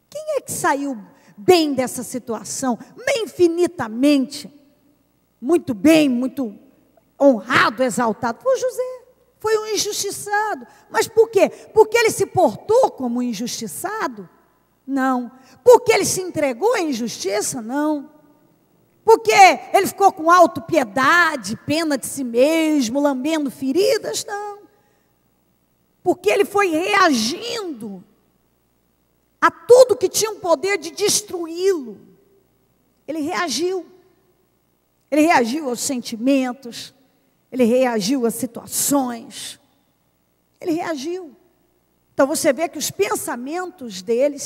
Quem é que saiu bem dessa situação? Infinitamente, muito bem, muito honrado, exaltado. Foi José. Foi um injustiçado. Mas por quê? Porque ele se portou como um injustiçado? Não. Porque ele se entregou à injustiça? Não. Porque ele ficou com autopiedade, pena de si mesmo, lambendo feridas? Não. Porque ele foi reagindo a tudo que tinha o poder de destruí-lo. Ele reagiu. Ele reagiu aos sentimentos. Ele reagiu às situações. Ele reagiu. Então você vê que os pensamentos dele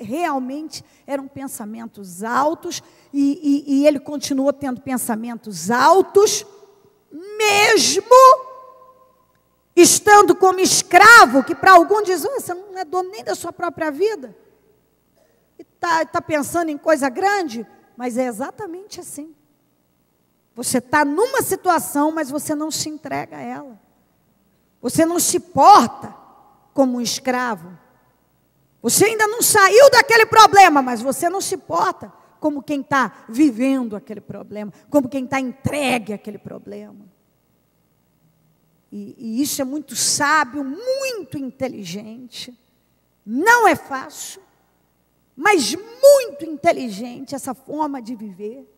realmente eram pensamentos altos. E ele continuou tendo pensamentos altos, mesmo estando como escravo, que para algum diz, você não é dono nem da sua própria vida. E está pensando em coisa grande, mas é exatamente assim. Você está numa situação, mas você não se entrega a ela. Você não se porta como um escravo. Você ainda não saiu daquele problema, mas você não se porta como quem está vivendo aquele problema, como quem está entregue àquele problema. E isso é muito sábio, muito inteligente. Não é fácil, mas muito inteligente essa forma de viver.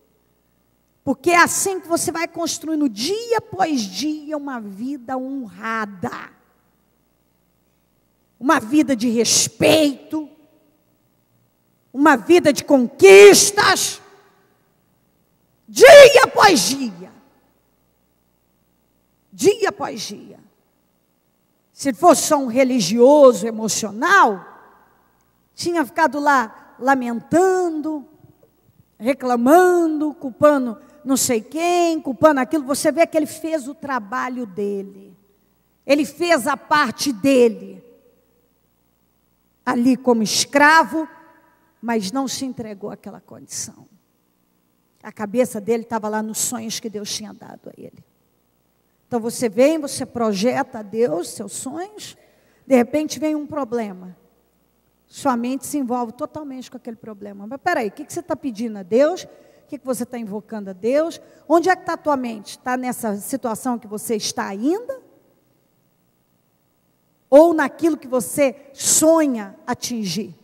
Porque é assim que você vai construindo dia após dia uma vida honrada. Uma vida de respeito. Uma vida de conquistas. Dia após dia. Dia após dia. Se fosse só um religioso, emocional, tinha ficado lá lamentando, reclamando, culpando não sei quem, culpando aquilo. Você vê que ele fez o trabalho dele. Ele fez a parte dele. Ali como escravo, mas não se entregou àquela condição. A cabeça dele estava lá nos sonhos que Deus tinha dado a ele. Então você vem, você projeta a Deus seus sonhos, de repente vem um problema. Sua mente se envolve totalmente com aquele problema. Mas peraí, o que você está pedindo a Deus? O que você está invocando a Deus? Onde é que está a tua mente? Está nessa situação que você está ainda? Ou naquilo que você sonha atingir?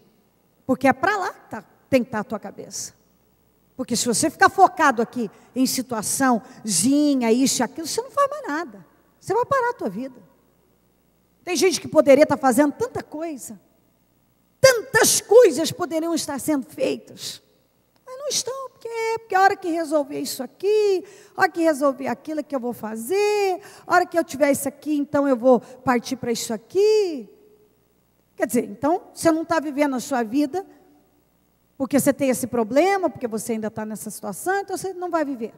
Porque é para lá que tem que estar a tua cabeça. Porque se você ficar focado aqui em situaçãozinha, isso e aquilo, você não faz mais nada. Você vai parar a tua vida. Tem gente que poderia estar fazendo tanta coisa. Tantas coisas poderiam estar sendo feitas. Mas não estão, porque a hora que resolver isso aqui, a hora que resolver aquilo é que eu vou fazer, a hora que eu tiver isso aqui, então eu vou partir para isso aqui. Quer dizer, então, você não está vivendo a sua vida porque você tem esse problema, porque você ainda está nessa situação, então você não vai viver.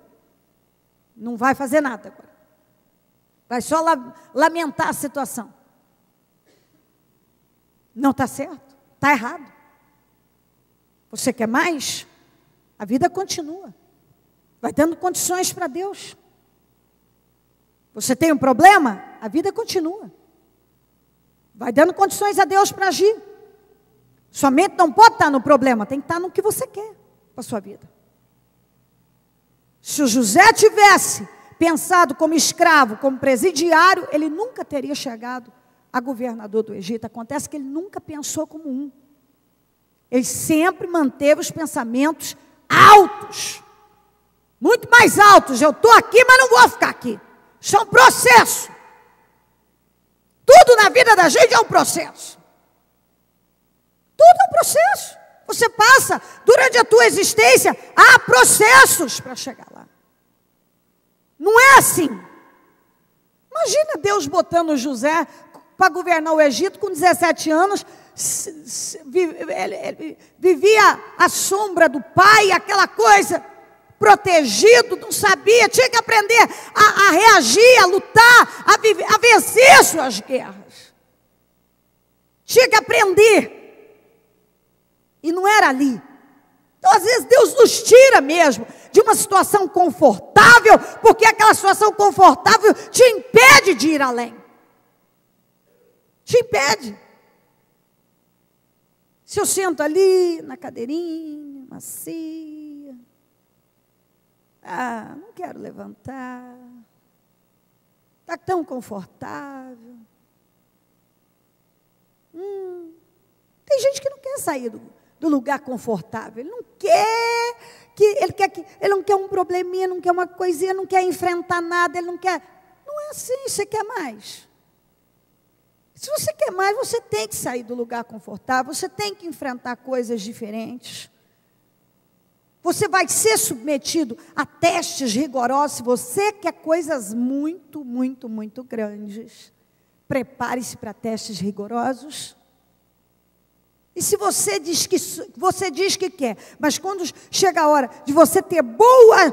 Não vai fazer nada agora. Vai só lamentar a situação. Não está certo, está errado. Você quer mais? A vida continua. Vai dando condições para Deus. Você tem um problema? A vida continua. Vai dando condições a Deus para agir. Sua mente não pode estar no problema, tem que estar no que você quer para a sua vida. Se o José tivesse pensado como escravo, como presidiário, ele nunca teria chegado a governador do Egito. Acontece que ele nunca pensou como um. Ele sempre manteve os pensamentos altos. Muito mais altos. Eu estou aqui, mas não vou ficar aqui. Isso é um processo. Tudo na vida da gente é um processo. Tudo é um processo. Você passa, durante a tua existência, há processos para chegar lá. Não é assim. Imagina Deus botando José para governar o Egito com 17 anos, ele vivia à sombra do pai, aquela coisa, protegido, não sabia, tinha que aprender a reagir, a lutar, a vencer suas guerras. Tinha que aprender. E não era ali. Então, às vezes, Deus nos tira mesmo de uma situação confortável, porque aquela situação confortável te impede de ir além. Te impede. Se eu sento ali, na cadeirinha, macia, não quero levantar, está tão confortável. Tem gente que não quer sair do lugar confortável, ele não quer ele não quer um probleminha, não quer uma coisinha, não quer enfrentar nada, ele não quer. Não é assim, você quer mais. Se você quer mais, você tem que sair do lugar confortável, você tem que enfrentar coisas diferentes. Você vai ser submetido a testes rigorosos. Se você quer coisas muito, muito, muito grandes, prepare-se para testes rigorosos. E se você diz que quer, mas quando chega a hora de você ter boas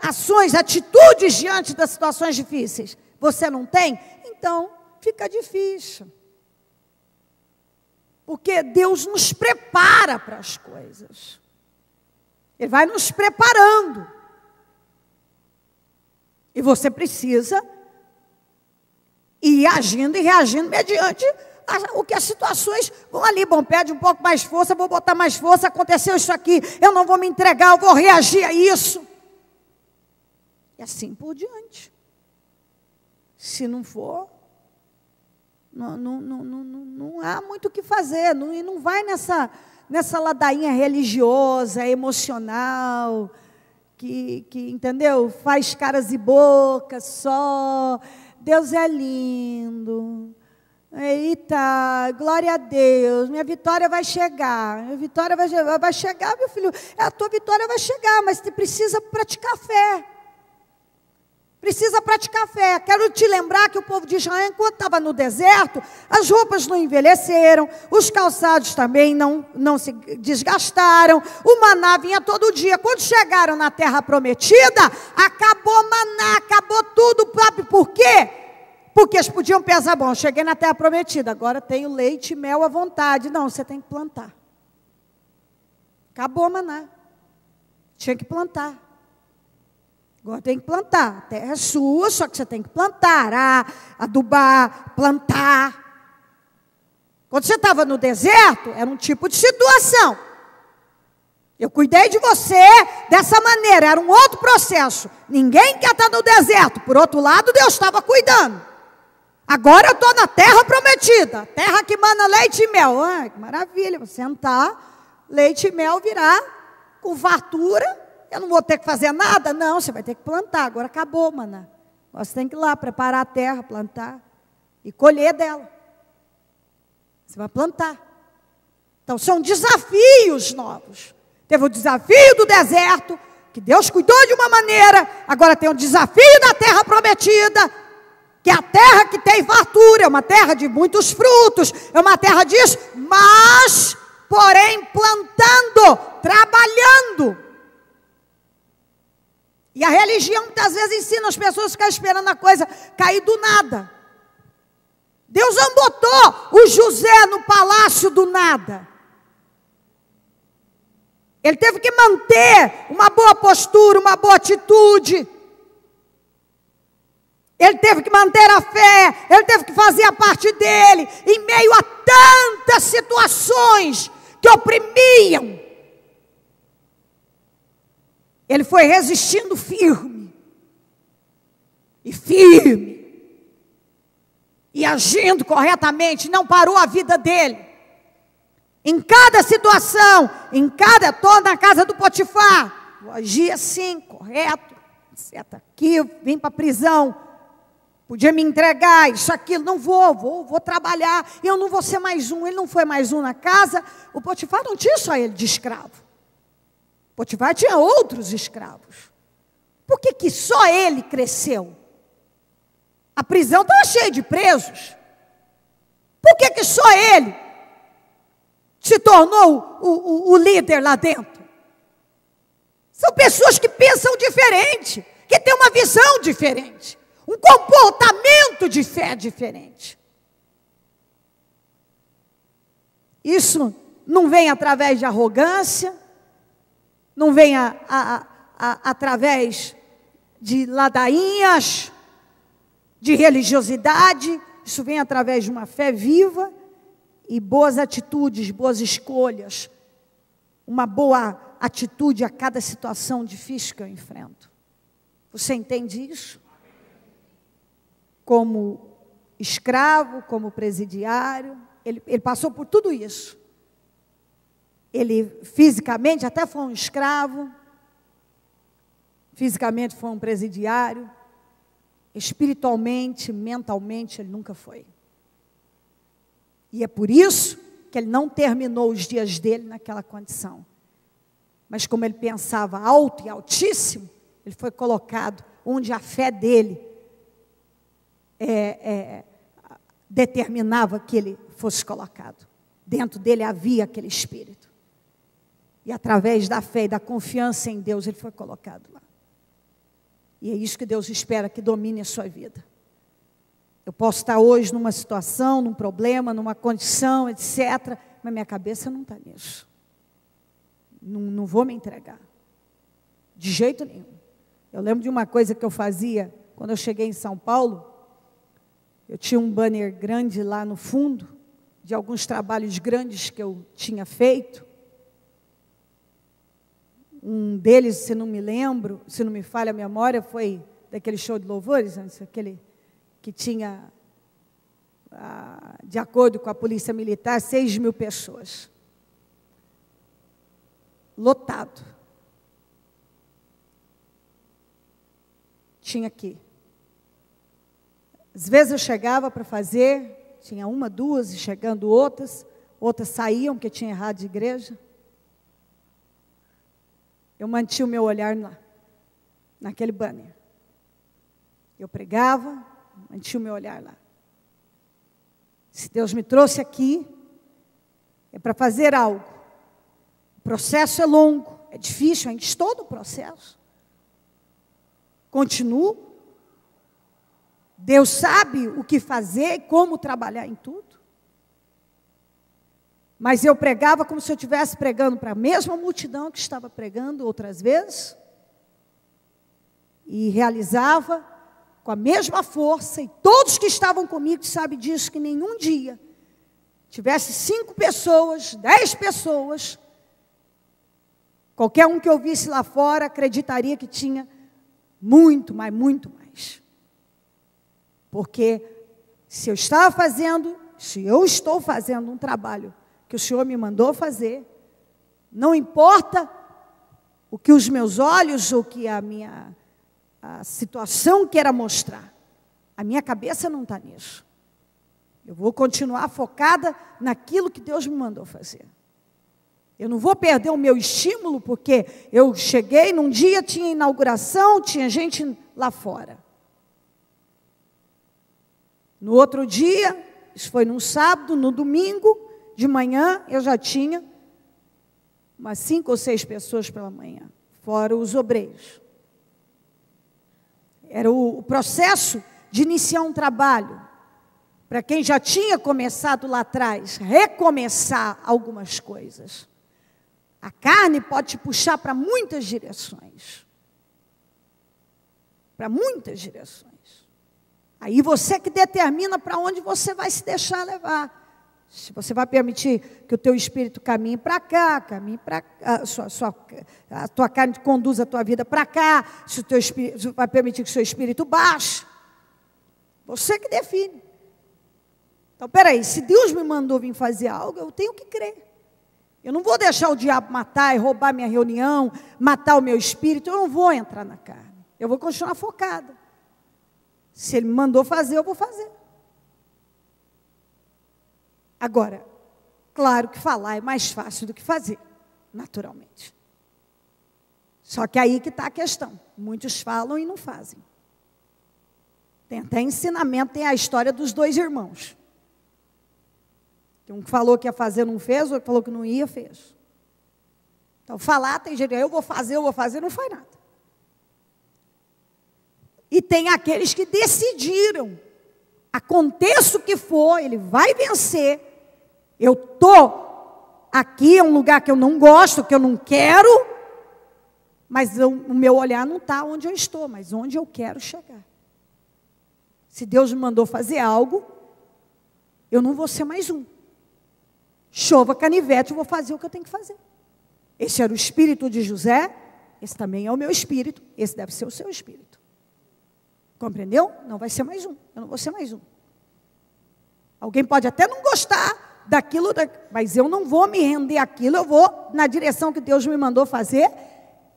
ações, atitudes diante das situações difíceis, você não tem, então fica difícil. Porque Deus nos prepara para as coisas. Ele vai nos preparando. E você precisa ir agindo e reagindo mediante o que as situações vão ali. Bom, pede um pouco mais força, vou botar mais força, aconteceu isso aqui, eu não vou me entregar, eu vou reagir a isso. E assim por diante. Se não for, não há muito o que fazer, e não vai nessa ladainha religiosa, emocional, que entendeu? Faz caras e bocas só, Deus é lindo. Eita, glória a Deus, minha vitória vai chegar, vai chegar, meu filho, a tua vitória vai chegar, mas você precisa praticar fé, precisa praticar fé. Quero te lembrar que o povo de Israel, enquanto estava no deserto, as roupas não envelheceram, os calçados também não se desgastaram, o maná vinha todo dia. Quando chegaram na terra prometida, acabou o maná, acabou tudo. Sabe por quê? Porque eles podiam pensar, bom, cheguei na terra prometida, agora tenho leite e mel à vontade. Não, você tem que plantar. Acabou o maná. Tinha que plantar. Agora tem que plantar. A terra é sua, só que você tem que plantar, adubar, plantar. Quando você estava no deserto, era um tipo de situação. Eu cuidei de você dessa maneira, era um outro processo. Ninguém quer estar no deserto. Por outro lado, Deus estava cuidando. Agora eu estou na terra prometida, terra que mana leite e mel. Ai, que maravilha, vou sentar, leite e mel virá com fartura. Eu não vou ter que fazer nada? Não, você vai ter que plantar. Agora acabou, maná. Você tem que ir lá preparar a terra, plantar e colher dela. Você vai plantar. Então são desafios novos. Teve o desafio do deserto, que Deus cuidou de uma maneira. Agora tem o desafio da terra prometida, que é a terra que tem fartura, é uma terra de muitos frutos, é uma terra disso, mas, porém, plantando, trabalhando. E a religião muitas vezes ensina as pessoas a ficar esperando a coisa cair do nada. Deus não botou o José no palácio do nada. Ele teve que manter uma boa postura, uma boa atitude. Ele teve que manter a fé, ele teve que fazer a parte dele, em meio a tantas situações que oprimiam. Ele foi resistindo firme, e agindo corretamente, não parou a vida dele. Em cada situação, estou na casa do Potifar, eu agi assim, correto, certo, aqui, vim para a prisão, podia me entregar, isso, aquilo, não vou trabalhar, eu não vou ser mais um. Ele não foi mais um na casa. O Potifar não tinha só ele de escravo. Potifar tinha outros escravos. Por que só ele cresceu? A prisão estava cheia de presos. Por que só ele se tornou o líder lá dentro? São pessoas que pensam diferente, que têm uma visão diferente, um comportamento de fé diferente. Isso não vem através de arrogância, não vem através de ladainhas, de religiosidade. Isso vem através de uma fé viva e boas atitudes, boas escolhas. Uma boa atitude a cada situação difícil que eu enfrento. Você entende isso? Como escravo, como presidiário, ele passou por tudo isso. Ele fisicamente até foi um escravo, fisicamente foi um presidiário, espiritualmente, mentalmente, ele nunca foi. E é por isso que ele não terminou os dias dele naquela condição. Mas como ele pensava alto e altíssimo, ele foi colocado onde a fé dele determinava que ele fosse colocado. Dentro dele havia aquele espírito. E através da fé e da confiança em Deus, ele foi colocado lá. E é isso que Deus espera que domine a sua vida. Eu posso estar hoje numa situação, num problema, numa condição, etc. Mas minha cabeça não está nisso. Não vou me entregar. De jeito nenhum. Eu lembro de uma coisa que eu fazia quando eu cheguei em São Paulo. Eu tinha um banner grande lá no fundo, de alguns trabalhos grandes que eu tinha feito. Um deles, se não me lembro, se não me falha a memória, foi daquele show de louvores, aquele que tinha, de acordo com a polícia militar, 6.000 pessoas. Lotado. Tinha aqui. Às vezes eu chegava para fazer, tinha uma, duas, e chegando outras saíam, porque tinha errado de igreja. Eu mantinha o meu olhar lá, naquele banner. Eu pregava, mantinha o meu olhar lá. Se Deus me trouxe aqui, é para fazer algo. O processo é longo, é difícil, ainda estou no processo. Continuo. Deus sabe o que fazer e como trabalhar em tudo. Mas eu pregava como se eu estivesse pregando para a mesma multidão que estava pregando outras vezes. E realizava com a mesma força. E todos que estavam comigo sabem disso, que nenhum dia tivesse 5 pessoas, 10 pessoas, qualquer um que eu visse lá fora acreditaria que tinha muito, mas muito mais. Porque se eu estou fazendo um trabalho que o Senhor me mandou fazer, não importa o que os meus olhos ou que a situação queira mostrar, a minha cabeça não está nisso. Eu vou continuar focada naquilo que Deus me mandou fazer. Eu não vou perder o meu estímulo, porque eu cheguei num dia, tinha inauguração, tinha gente lá fora. No outro dia, isso foi num sábado, no domingo, de manhã, eu já tinha umas 5 ou 6 pessoas pela manhã, fora os obreiros. Era o processo de iniciar um trabalho. Para quem já tinha começado lá atrás, recomeçar algumas coisas. A carne pode te puxar para muitas direções. Para muitas direções. Aí você que determina para onde você vai se deixar levar. Se você vai permitir que o teu espírito caminhe para cá, caminhe para cá, a tua carne conduza a tua vida para cá, se o teu espírito vai permitir que o seu espírito baixe. Você que define. Então, peraí, se Deus me mandou vir fazer algo, eu tenho que crer. Eu não vou deixar o diabo matar e roubar minha reunião, matar o meu espírito, eu não vou entrar na carne. Eu vou continuar focada. Se Ele me mandou fazer, eu vou fazer. Agora, claro que falar é mais fácil do que fazer, naturalmente. Só que aí que está a questão. Muitos falam e não fazem. Tem até ensinamento, tem a história dos 2 irmãos. Tem um que falou que ia fazer, não fez, o outro falou que não ia, fez. Então, falar, tem gente, eu vou fazer, não faz nada. E tem aqueles que decidiram, aconteça o que for, ele vai vencer. Eu estou aqui, é um lugar que eu não gosto, que eu não quero, mas o meu olhar não está onde eu estou, mas onde eu quero chegar. Se Deus me mandou fazer algo, eu não vou ser mais um. Chova canivete, eu vou fazer o que eu tenho que fazer. Esse era o espírito de José, esse também é o meu espírito, esse deve ser o seu espírito. Compreendeu? Não vai ser mais um, eu não vou ser mais um. Alguém pode até não gostar daquilo, mas eu não vou me render àquilo, eu vou na direção que Deus me mandou fazer,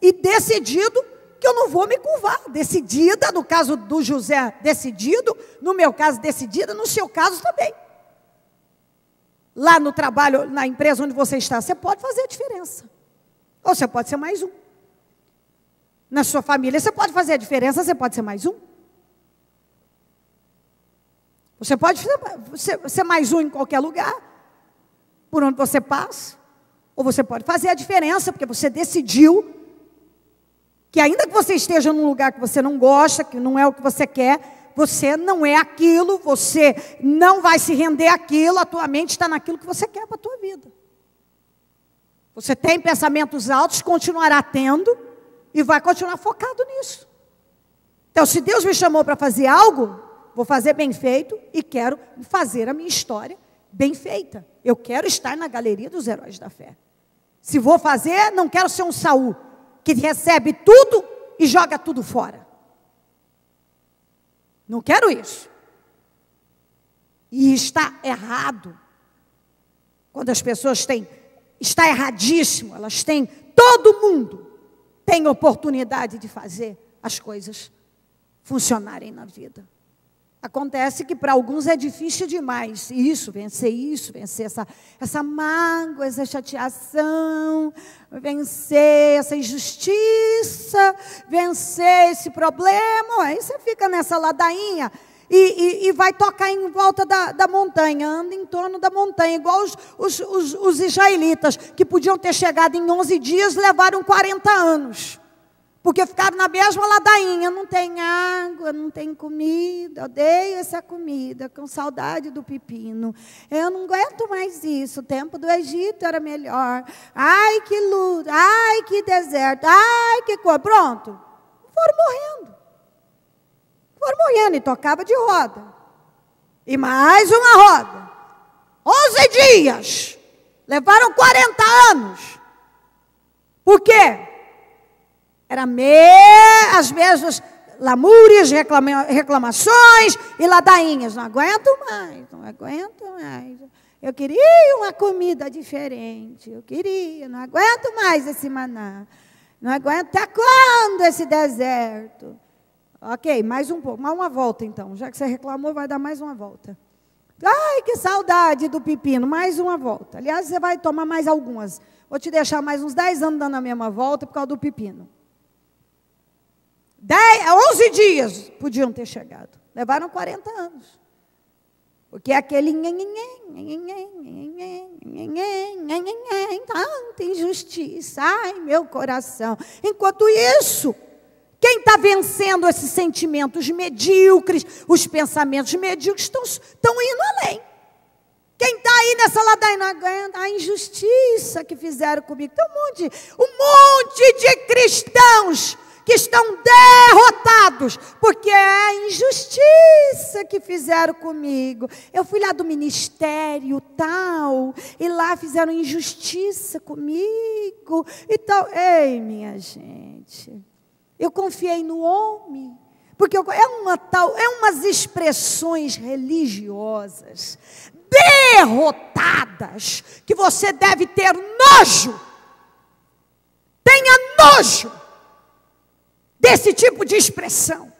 e decidido que eu não vou me curvar. Decidida, no caso do José, decidido, no meu caso, decidida, no seu caso também. Lá no trabalho, na empresa onde você está, você pode fazer a diferença. Ou você pode ser mais um. Na sua família, você pode fazer a diferença, você pode ser mais um. Você pode ser mais um em qualquer lugar, por onde você passa. Ou você pode fazer a diferença, porque você decidiu que ainda que você esteja num lugar que você não gosta, que não é o que você quer, você não é aquilo, você não vai se render àquilo, a tua mente está naquilo que você quer para a tua vida. Você tem pensamentos altos, continuará tendo, e vai continuar focado nisso. Então, se Deus me chamou para fazer algo, vou fazer bem feito, e quero fazer a minha história bem feita. Eu quero estar na galeria dos heróis da fé. Se vou fazer, não quero ser um Saul, que recebe tudo e joga tudo fora. Não quero isso. E está errado. Quando as pessoas têm, está erradíssimo, elas têm, todo mundo tem oportunidade de fazer as coisas funcionarem na vida. Acontece que para alguns é difícil demais isso, vencer essa mágoa, essa chateação, vencer essa injustiça, vencer esse problema. Aí você fica nessa ladainha e vai tocar em volta da montanha, anda em torno da montanha, igual os israelitas, que podiam ter chegado em 11 dias, levaram 40 anos. Porque ficaram na mesma ladainha, não tem água, não tem comida, odeio essa comida, com saudade do pepino. Eu não aguento mais isso, o tempo do Egito era melhor. Ai, que luta, ai, que deserto, ai, que coisa. Pronto, foram morrendo e tocava de roda. E mais uma roda. 11 dias, levaram 40 anos. Por quê? Era as mesmas lamúrias, reclamações e ladainhas. Não aguento mais. Eu queria uma comida diferente. Não aguento mais esse maná. Não aguento, até quando esse deserto? Ok, mais um pouco, mais uma volta então. Já que você reclamou, vai dar mais uma volta. Ai, que saudade do pepino, mais uma volta. Aliás, você vai tomar mais algumas. Vou te deixar mais uns 10 anos dando a mesma volta por causa do pepino. 11 dias podiam ter chegado. Levaram 40 anos. Porque aquele tanta injustiça. Ai, meu coração. Enquanto isso, quem está vencendo esses sentimentos medíocres, os pensamentos medíocres estão indo além. Quem está aí nessa ladainha, não aguenta a injustiça que fizeram comigo. Tem um monte de cristãos que estão derrotados, porque é a injustiça que fizeram comigo. Eu fui lá do ministério tal, e lá fizeram injustiça comigo. Então, ei, minha gente, eu confiei no homem, porque umas expressões religiosas derrotadas, que você deve ter nojo. Tenha nojo desse tipo de expressão,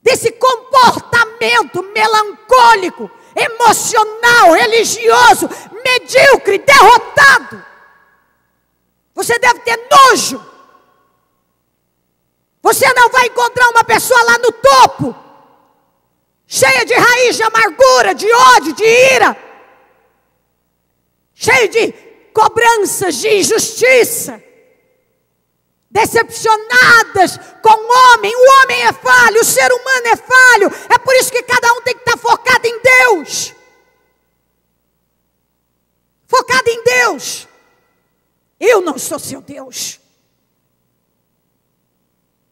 desse comportamento melancólico, emocional, religioso, medíocre, derrotado. Você deve ter nojo. Você não vai encontrar uma pessoa lá no topo, cheia de raiz de amargura, de ódio, de ira, cheia de cobranças, de injustiça, decepcionadas com o homem. O homem é falho, o ser humano é falho. É por isso que cada um tem que estar focado em Deus. Focado em Deus. Eu não sou seu Deus.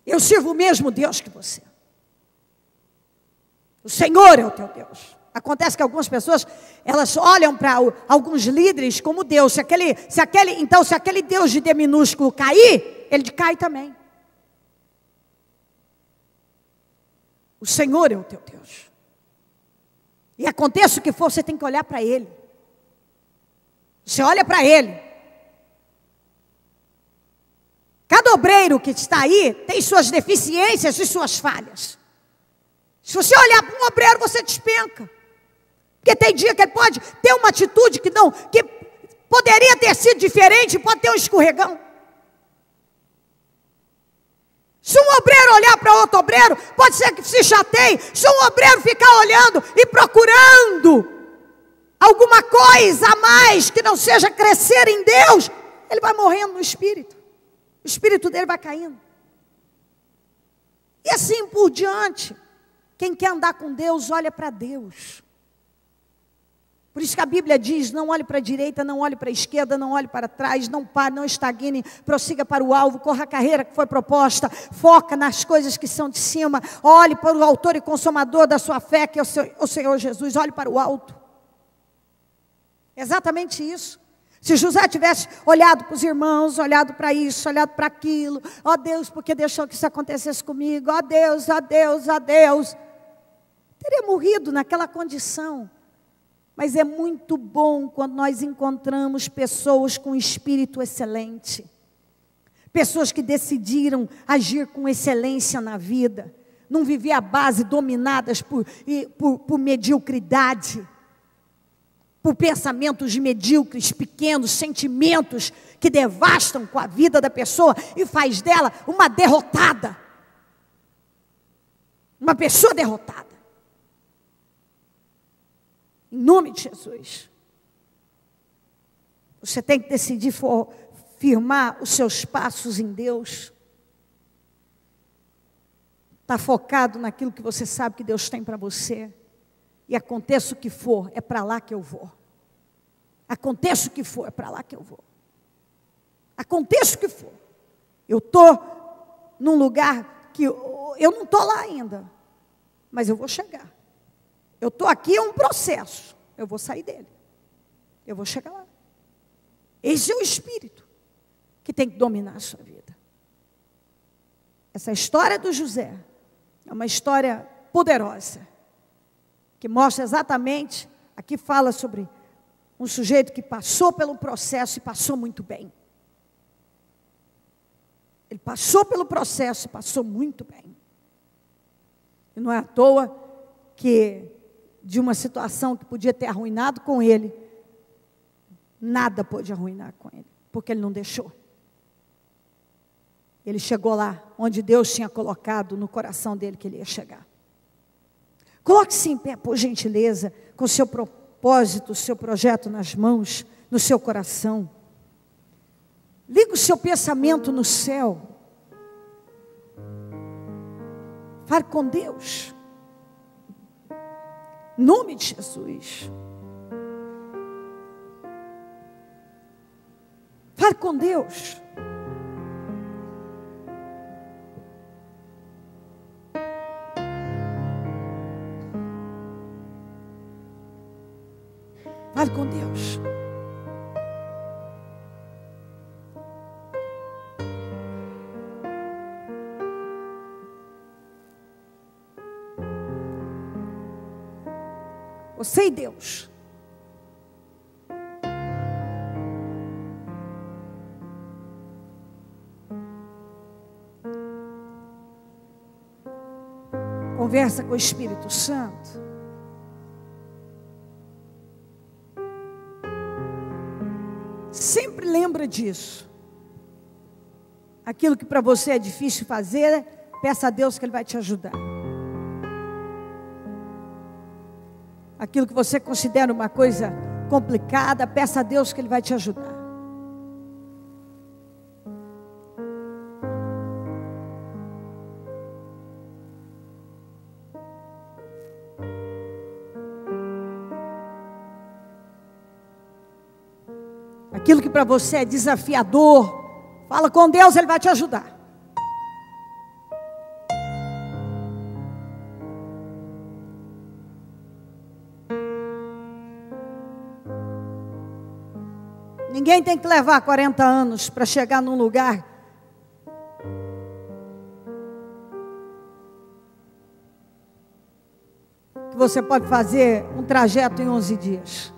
Eu sirvo o mesmo Deus que você. O Senhor é o teu Deus. Acontece que algumas pessoas, elas olham para alguns líderes como Deus. Se aquele Deus de D minúsculo cair, ele cai também. O Senhor é o teu Deus. E aconteça o que for, você tem que olhar para Ele. Você olha para Ele. Cada obreiro que está aí tem suas deficiências e suas falhas. Se você olhar para um obreiro, você despenca. Porque tem dia que ele pode ter uma atitude que poderia ter sido diferente, pode ter um escorregão. Se um obreiro olhar para outro obreiro, pode ser que se chateie. Se um obreiro ficar olhando e procurando alguma coisa a mais que não seja crescer em Deus, ele vai morrendo no espírito. O espírito dele vai caindo. E assim por diante. Quem quer andar com Deus, olha para Deus. Por isso que a Bíblia diz, não olhe para a direita, não olhe para a esquerda, não olhe para trás, não pare, não estagne, prossiga para o alvo, corra a carreira que foi proposta, foca nas coisas que são de cima, olhe para o autor e consumador da sua fé, que é o Senhor Jesus, olhe para o alto. Exatamente isso. Se José tivesse olhado para os irmãos, olhado para isso, olhado para aquilo, ó Deus, por que deixou que isso acontecesse comigo? Ó Deus, ó Deus, ó Deus. Teria morrido naquela condição. Mas é muito bom quando nós encontramos pessoas com espírito excelente. Pessoas que decidiram agir com excelência na vida. não viver à base dominadas por mediocridade, por pensamentos medíocres, pequenos, sentimentos que devastam com a vida da pessoa e faz dela uma derrotada. Uma pessoa derrotada. Em nome de Jesus. Você tem que decidir firmar os seus passos em Deus. Está focado naquilo que você sabe que Deus tem para você. E aconteça o que for, é para lá que eu vou. Aconteça o que for, é para lá que eu vou. Aconteça o que for. Eu estou num lugar que eu não estou lá ainda, mas eu vou chegar. Eu estou aqui, é um processo. Eu vou sair dele. Eu vou chegar lá. Esse é o Espírito que tem que dominar a sua vida. Essa história do José é uma história poderosa, que mostra exatamente, aqui fala sobre um sujeito que passou pelo processo e passou muito bem. Ele passou pelo processo e passou muito bem. E não é à toa que de uma situação que podia ter arruinado com ele, nada pôde arruinar com ele, porque ele não deixou. Ele chegou lá onde Deus tinha colocado no coração dele que ele ia chegar. Coloque-se em pé, por gentileza, com o seu propósito, o seu projeto nas mãos, no seu coração. Liga o seu pensamento no céu. Fale com Deus. Em nome de Jesus. Fale com Deus. Fale com Deus. Você e Deus. Conversa com o Espírito Santo. Sempre lembra disso. Aquilo que para você é difícil fazer, peça a Deus que Ele vai te ajudar. Aquilo que você considera uma coisa complicada, peça a Deus que Ele vai te ajudar. Aquilo que para você é desafiador, fala com Deus, Ele vai te ajudar. Ninguém tem que levar 40 anos para chegar num lugar que você pode fazer um trajeto em 11 dias.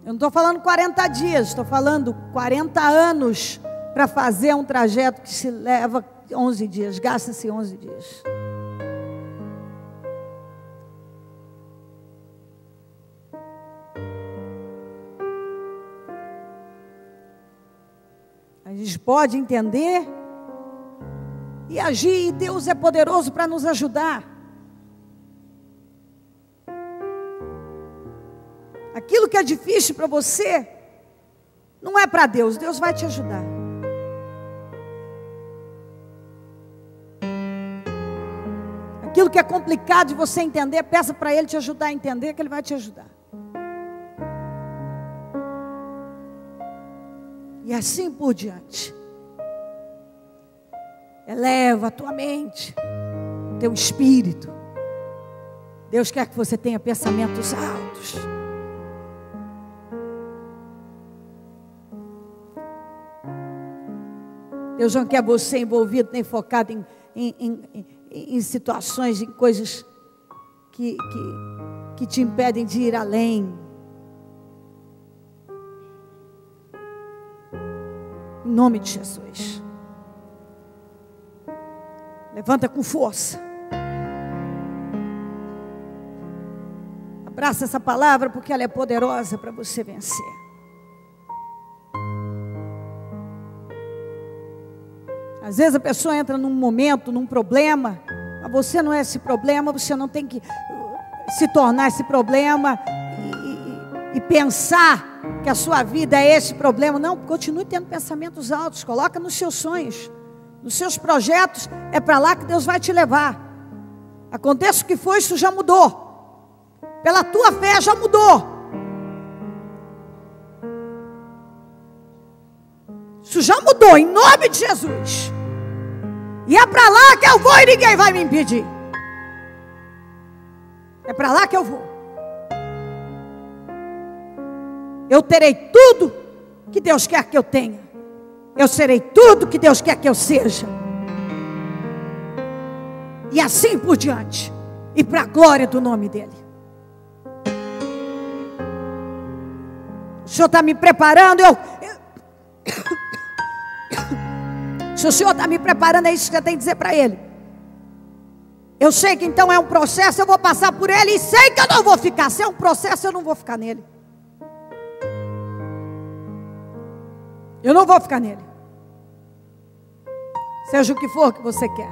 Eu não estou falando 40 dias, estou falando 40 anos para fazer um trajeto que se leva 11 dias, gasta-se 11 dias. A gente pode entender e agir, e Deus é poderoso para nos ajudar. Aquilo que é difícil para você, não é para Deus, Deus vai te ajudar. Aquilo que é complicado de você entender, peça para Ele te ajudar a entender, que Ele vai te ajudar. E assim por diante. Eleva a tua mente, teu espírito. Deus quer que você tenha pensamentos altos. Deus não quer você envolvido nem focado em situações, em coisas que te impedem de ir além. Em nome de Jesus. Levanta com força. Abraça essa palavra, porque ela é poderosa para você vencer. Às vezes a pessoa entra num momento, num problema, mas você não é esse problema, você não tem que se tornar esse problema e pensar que a sua vida é esse problema. Não, continue tendo pensamentos altos, coloca nos seus sonhos, nos seus projetos, é para lá que Deus vai te levar. Aconteça o que for, isso já mudou. Pela tua fé já mudou. Isso já mudou, em nome de Jesus. E é para lá que eu vou e ninguém vai me impedir. É para lá que eu vou. Eu terei tudo que Deus quer que eu tenha. Eu serei tudo que Deus quer que eu seja. E assim por diante. E para a glória do nome dEle. O Senhor está me preparando, Se o Senhor está me preparando, é isso que você tem que dizer para Ele. Eu sei que então é um processo, eu vou passar por ele e sei que eu não vou ficar. Se é um processo, eu não vou ficar nele. Eu não vou ficar nele. Seja o que for que você quer.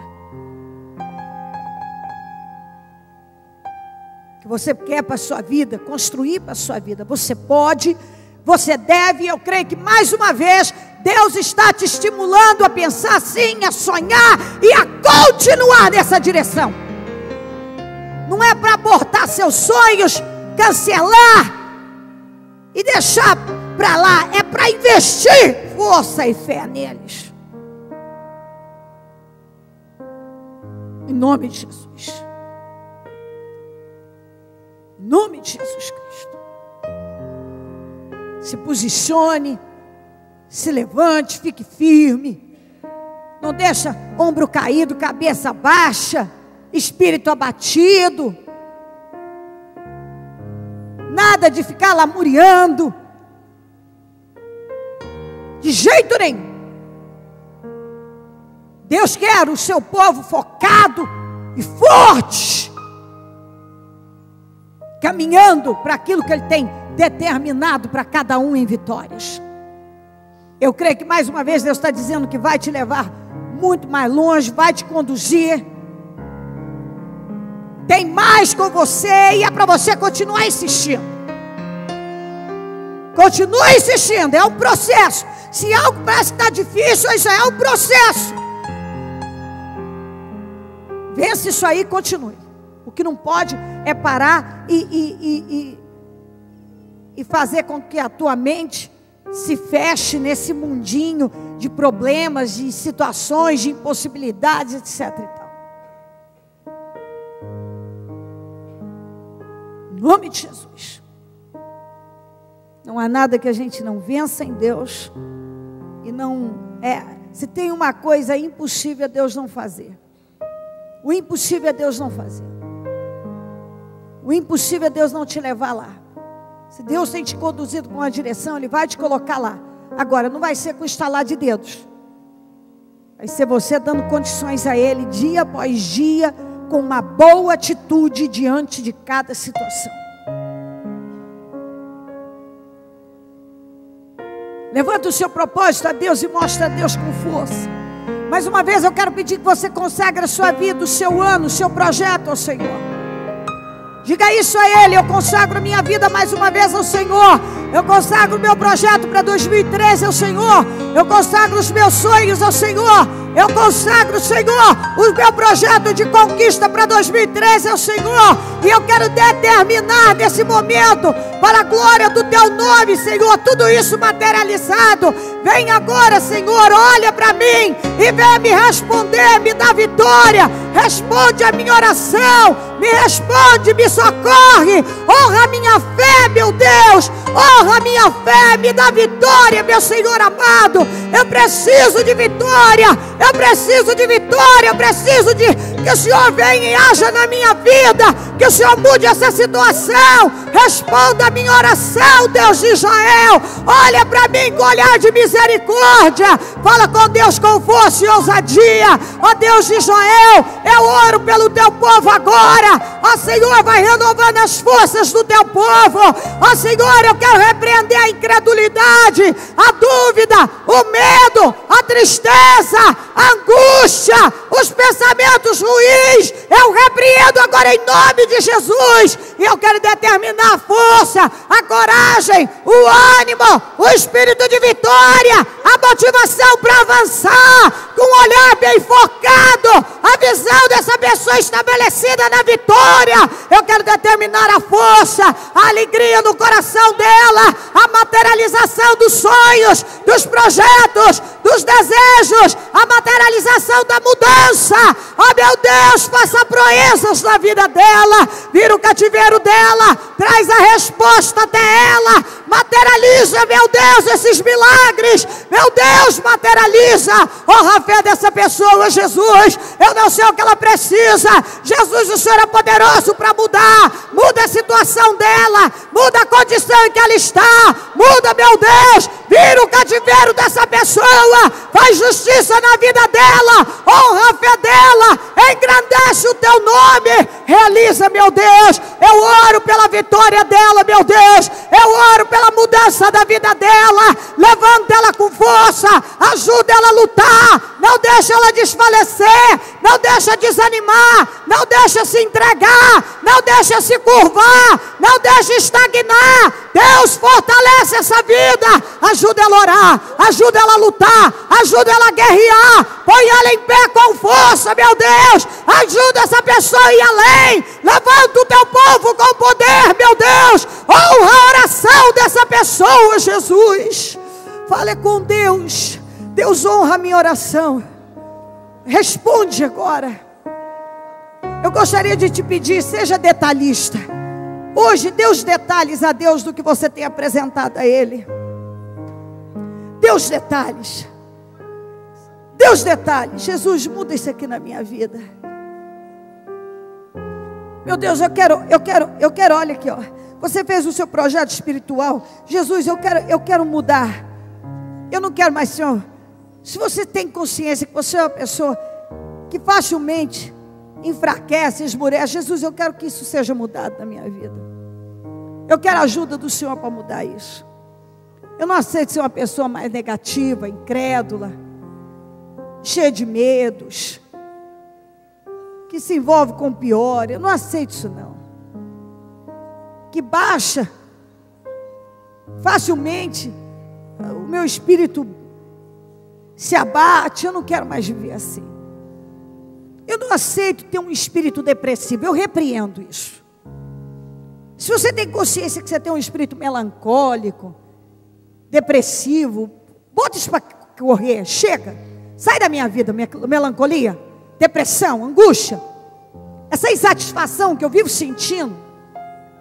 Que você quer para a sua vida, construir para a sua vida. Você pode, você deve, eu creio que mais uma vez, Deus está te estimulando a pensar assim, a sonhar e a continuar nessa direção. Não é para abortar seus sonhos, cancelar e deixar para lá. É para investir força e fé neles. Em nome de Jesus. Em nome de Jesus Cristo. Se posicione, se levante, fique firme. Não deixa ombro caído, cabeça baixa, espírito abatido. Nada de ficar lamuriando. De jeito nenhum. Deus quer o seu povo focado e forte, caminhando para aquilo que Ele tem determinado para cada um em vitórias. Eu creio que mais uma vez Deus está dizendo que vai te levar muito mais longe, vai te conduzir. Tem mais com você e é para você continuar insistindo. Continue insistindo, é um processo. Se algo parece que está difícil, isso é um processo. Vence isso aí e continue. O que não pode é parar e fazer com que a tua mente se feche nesse mundinho de problemas, de situações, de impossibilidades, etc. e tal. Em nome de Jesus. Não há nada que a gente não vença em Deus. E não é. Se tem uma coisa impossível, é Deus não fazer. O impossível é Deus não fazer. O impossível é Deus não te levar lá. Se Deus tem te conduzido com uma direção, Ele vai te colocar lá. Agora, não vai ser com estalar de dedos. Vai ser você dando condições a Ele, dia após dia, com uma boa atitude diante de cada situação. Levanta o seu propósito a Deus e mostra a Deus com força. Mais uma vez eu quero pedir que você consagre a sua vida, o seu ano, o seu projeto ao Senhor. Diga isso a Ele: eu consagro a minha vida mais uma vez ao Senhor. Eu consagro o meu projeto para 2013 ao Senhor. Eu consagro os meus sonhos ao Senhor. Eu consagro, Senhor, o meu projeto de conquista para 2013 ao Senhor. E eu quero determinar nesse momento, para a glória do Teu nome, Senhor, tudo isso materializado. Vem agora, Senhor, olha para mim e vem me responder, me dá vitória. Responde a minha oração, me responde, me socorre. Honra a minha fé, meu Deus. Honra a minha fé, me dá vitória, meu Senhor amado. Eu preciso de vitória. Eu preciso de vitória. Eu preciso de que o Senhor venha e haja na minha vida. que o Senhor mude essa situação. Responda a minha oração, Deus de Israel. Olha para mim com olhar de misericórdia. Fala com Deus com força e ousadia. Ó Deus de Israel, eu oro pelo teu povo agora. Ó Senhor, vai renovando as forças do teu povo. Ó Senhor, eu quero repreender a incredulidade, a dúvida, o medo, a tristeza, a angústia, os pensamentos ruins. Eu repreendo agora em nome de Jesus. E eu quero determinar a força, a coragem, o ânimo, o espírito de vitória, a motivação para avançar, com um olhar bem focado, a visão dessa pessoa estabelecida na vitória. Eu quero determinar a força, a alegria no coração dela, a materialização dos sonhos, dos projetos, dos desejos, a materialização da mudança. Ó meu Deus, faça proezas na vida dela, vira o cativeiro dela, traz a resposta até ela, materializa, meu Deus, esses milagres, meu Deus, materializa. Honra a fé dessa pessoa, Jesus. Eu não sei o que ela precisa. Jesus, o Senhor é poderoso para mudar. Muda a situação dela, muda a condição em que ela está, muda, meu Deus, vira o cativeiro dessa pessoa, faz justiça na vida dela, honra a fé dela, engrandece o teu nome, realiza, meu Deus. Eu oro pela vitória dela, meu Deus. Eu oro pela mudança da vida dela. Levanta ela com força, ajuda ela a lutar, não deixa ela desfalecer, não deixa desanimar, não deixa se entregar, não deixa se curvar, não deixa estagnar. Deus, fortalece essa vida, ajuda ela a orar, ajuda ela a lutar, ajuda ela a guerrear, põe ela em pé com força, meu Deus. Ajuda essa pessoa a ir além, levanta o teu povo com poder, meu Deus. Honra a oração dessa pessoa, Jesus. Fale com Deus. Deus, honra a minha oração. Responde agora. Eu gostaria de te pedir, seja detalhista. Hoje, dê os detalhes a Deus do que você tem apresentado a Ele. Dê os detalhes. Dê os detalhes. Jesus, muda isso aqui na minha vida. Meu Deus, eu quero, olha aqui, ó. Você fez o seu projeto espiritual. Jesus, eu quero mudar. Eu não quero mais, Senhor. Se você tem consciência que você é uma pessoa que facilmente enfraquece, esmurece, Jesus, eu quero que isso seja mudado na minha vida. Eu quero a ajuda do Senhor para mudar isso. Eu não aceito ser uma pessoa mais negativa, incrédula, cheia de medos, que se envolve com o pior. Eu não aceito isso não. Que baixa facilmente, o meu espírito se abate. Eu não quero mais viver assim. Eu não aceito ter um espírito depressivo. Eu repreendo isso. Se você tem consciência que você tem um espírito melancólico, depressivo, bota isso para correr. Chega, sai da minha vida, melancolia, depressão, angústia, essa insatisfação que eu vivo sentindo,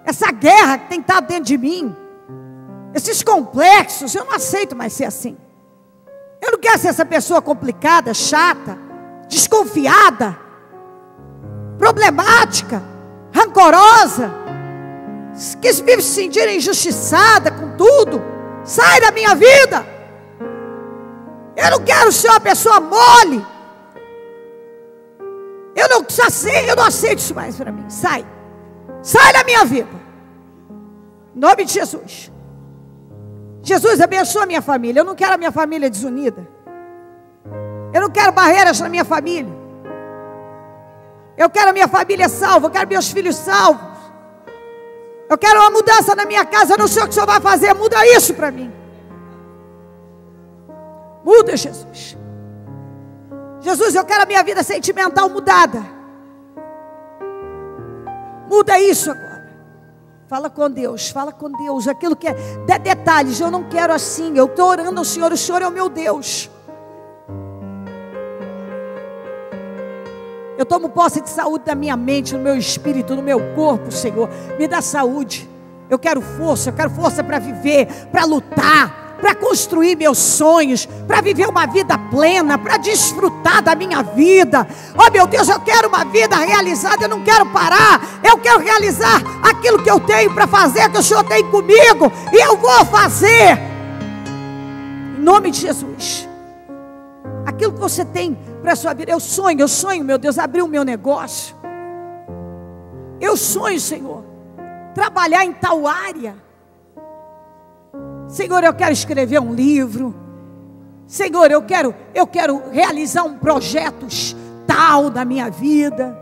essa guerra que tem estado dentro de mim, esses complexos. Eu não aceito mais ser assim. Eu não quero ser essa pessoa complicada, chata, desconfiada, problemática, rancorosa, que vive se sentindo injustiçada com tudo. Sai da minha vida. Eu não quero ser uma pessoa mole. Eu não aceito isso mais para mim. Sai da minha vida, em nome de Jesus. Jesus, abençoa a minha família. Eu não quero a minha família desunida. Eu não quero barreiras na minha família. Eu quero a minha família salva. Eu quero meus filhos salvos. Eu quero uma mudança na minha casa. Eu não sei o que o Senhor vai fazer. Muda isso para mim. Muda, Jesus. Jesus, eu quero a minha vida sentimental mudada. Muda isso agora. Fala com Deus, fala com Deus. Aquilo que é de detalhes. Eu não quero assim. Eu estou orando ao Senhor. O Senhor é o meu Deus. Eu tomo posse de saúde na minha mente, no meu espírito, no meu corpo, Senhor. Me dá saúde. Eu quero força para viver, para lutar, para construir meus sonhos, para viver uma vida plena, para desfrutar da minha vida. Oh meu Deus, eu quero uma vida realizada, eu não quero parar, eu quero realizar aquilo que eu tenho para fazer, que o Senhor tem comigo, e eu vou fazer, em nome de Jesus. Aquilo que você tem para a sua vida, eu sonho, meu Deus, abrir o meu negócio. Eu sonho, Senhor, trabalhar em tal área. Senhor, eu quero escrever um livro. Senhor, eu quero realizar um projeto tal na minha vida.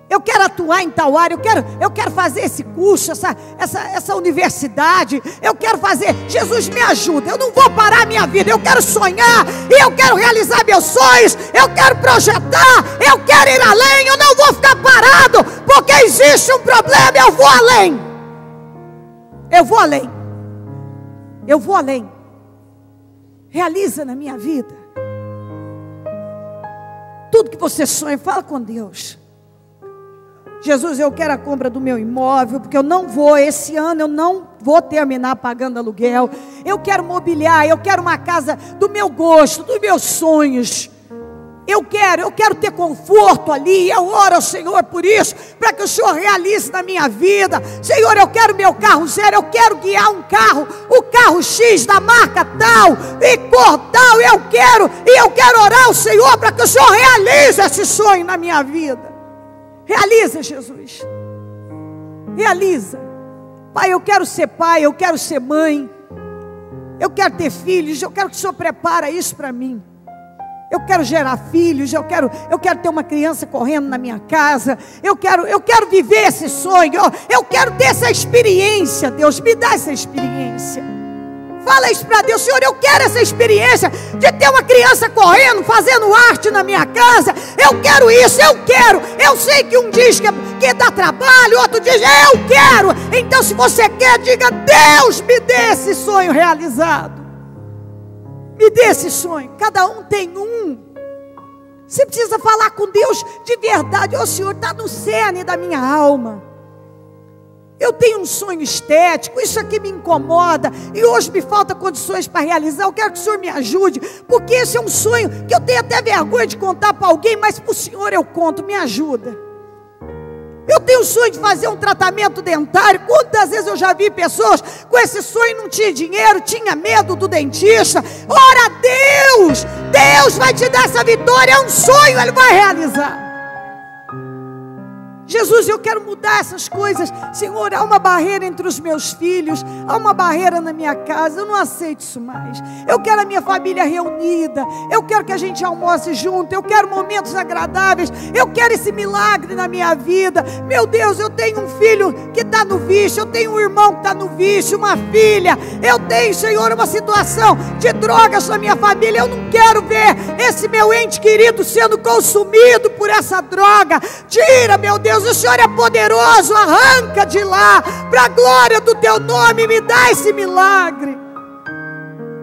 Eu quero atuar em tal área, eu quero fazer esse curso, essa universidade. Eu quero fazer, Jesus me ajuda, eu não vou parar a minha vida. Eu quero sonhar, e eu quero realizar meus sonhos. Eu quero projetar, eu quero ir além. Eu não vou ficar parado, porque existe um problema. Eu vou além. Eu vou além. Eu vou além. Realiza na minha vida tudo que você sonha. Fala com Deus. Jesus, eu quero a compra do meu imóvel, porque esse ano eu não vou terminar pagando aluguel. Eu quero mobiliar, eu quero uma casa do meu gosto, dos meus sonhos. Eu quero ter conforto ali. Eu oro ao Senhor por isso, para que o Senhor realize na minha vida. Senhor, eu quero meu carro zero, eu quero guiar um carro, o carro X da marca tal, e cor tal, eu quero orar ao Senhor, para que o Senhor realize esse sonho na minha vida. Realiza, Jesus. Realiza. Pai, eu quero ser pai, eu quero ser mãe. Eu quero ter filhos, eu quero que o Senhor prepare isso para mim. Eu quero gerar filhos, eu quero ter uma criança correndo na minha casa. Eu quero viver esse sonho. Eu quero ter essa experiência. Deus, me dá essa experiência. Fala isso para Deus. Senhor, eu quero essa experiência de ter uma criança correndo, fazendo arte na minha casa. Eu quero isso, eu sei que um diz que dá trabalho, outro diz eu quero. Então se você quer, diga: Deus, me dê esse sonho realizado. Me dê esse sonho. Cada um tem um. Você precisa falar com Deus de verdade. Ô Senhor, está no cerne da minha alma. Eu tenho um sonho estético, isso aqui me incomoda, e hoje me falta condições para realizar. Eu quero que o Senhor me ajude, porque esse é um sonho que eu tenho até vergonha de contar para alguém, mas para o Senhor eu conto. Me ajuda. Eu tenho o sonho de fazer um tratamento dentário. Quantas vezes eu já vi pessoas com esse sonho, não tinha dinheiro, tinha medo do dentista. Ora, Deus vai te dar essa vitória. É um sonho, Ele vai realizar. Jesus, eu quero mudar essas coisas. Senhor, há uma barreira entre os meus filhos, há uma barreira na minha casa. Eu não aceito isso mais. Eu quero a minha família reunida. Eu quero que a gente almoce junto. Eu quero momentos agradáveis. Eu quero esse milagre na minha vida. Meu Deus, eu tenho um filho que está no vício. Eu tenho um irmão que está no vício, uma filha. Eu tenho, Senhor, uma situação de drogas na minha família. Eu não quero ver esse meu ente querido sendo consumido por essa droga. Tira, meu Deus, o Senhor é poderoso, arranca de lá, para a glória do teu nome, me dá esse milagre.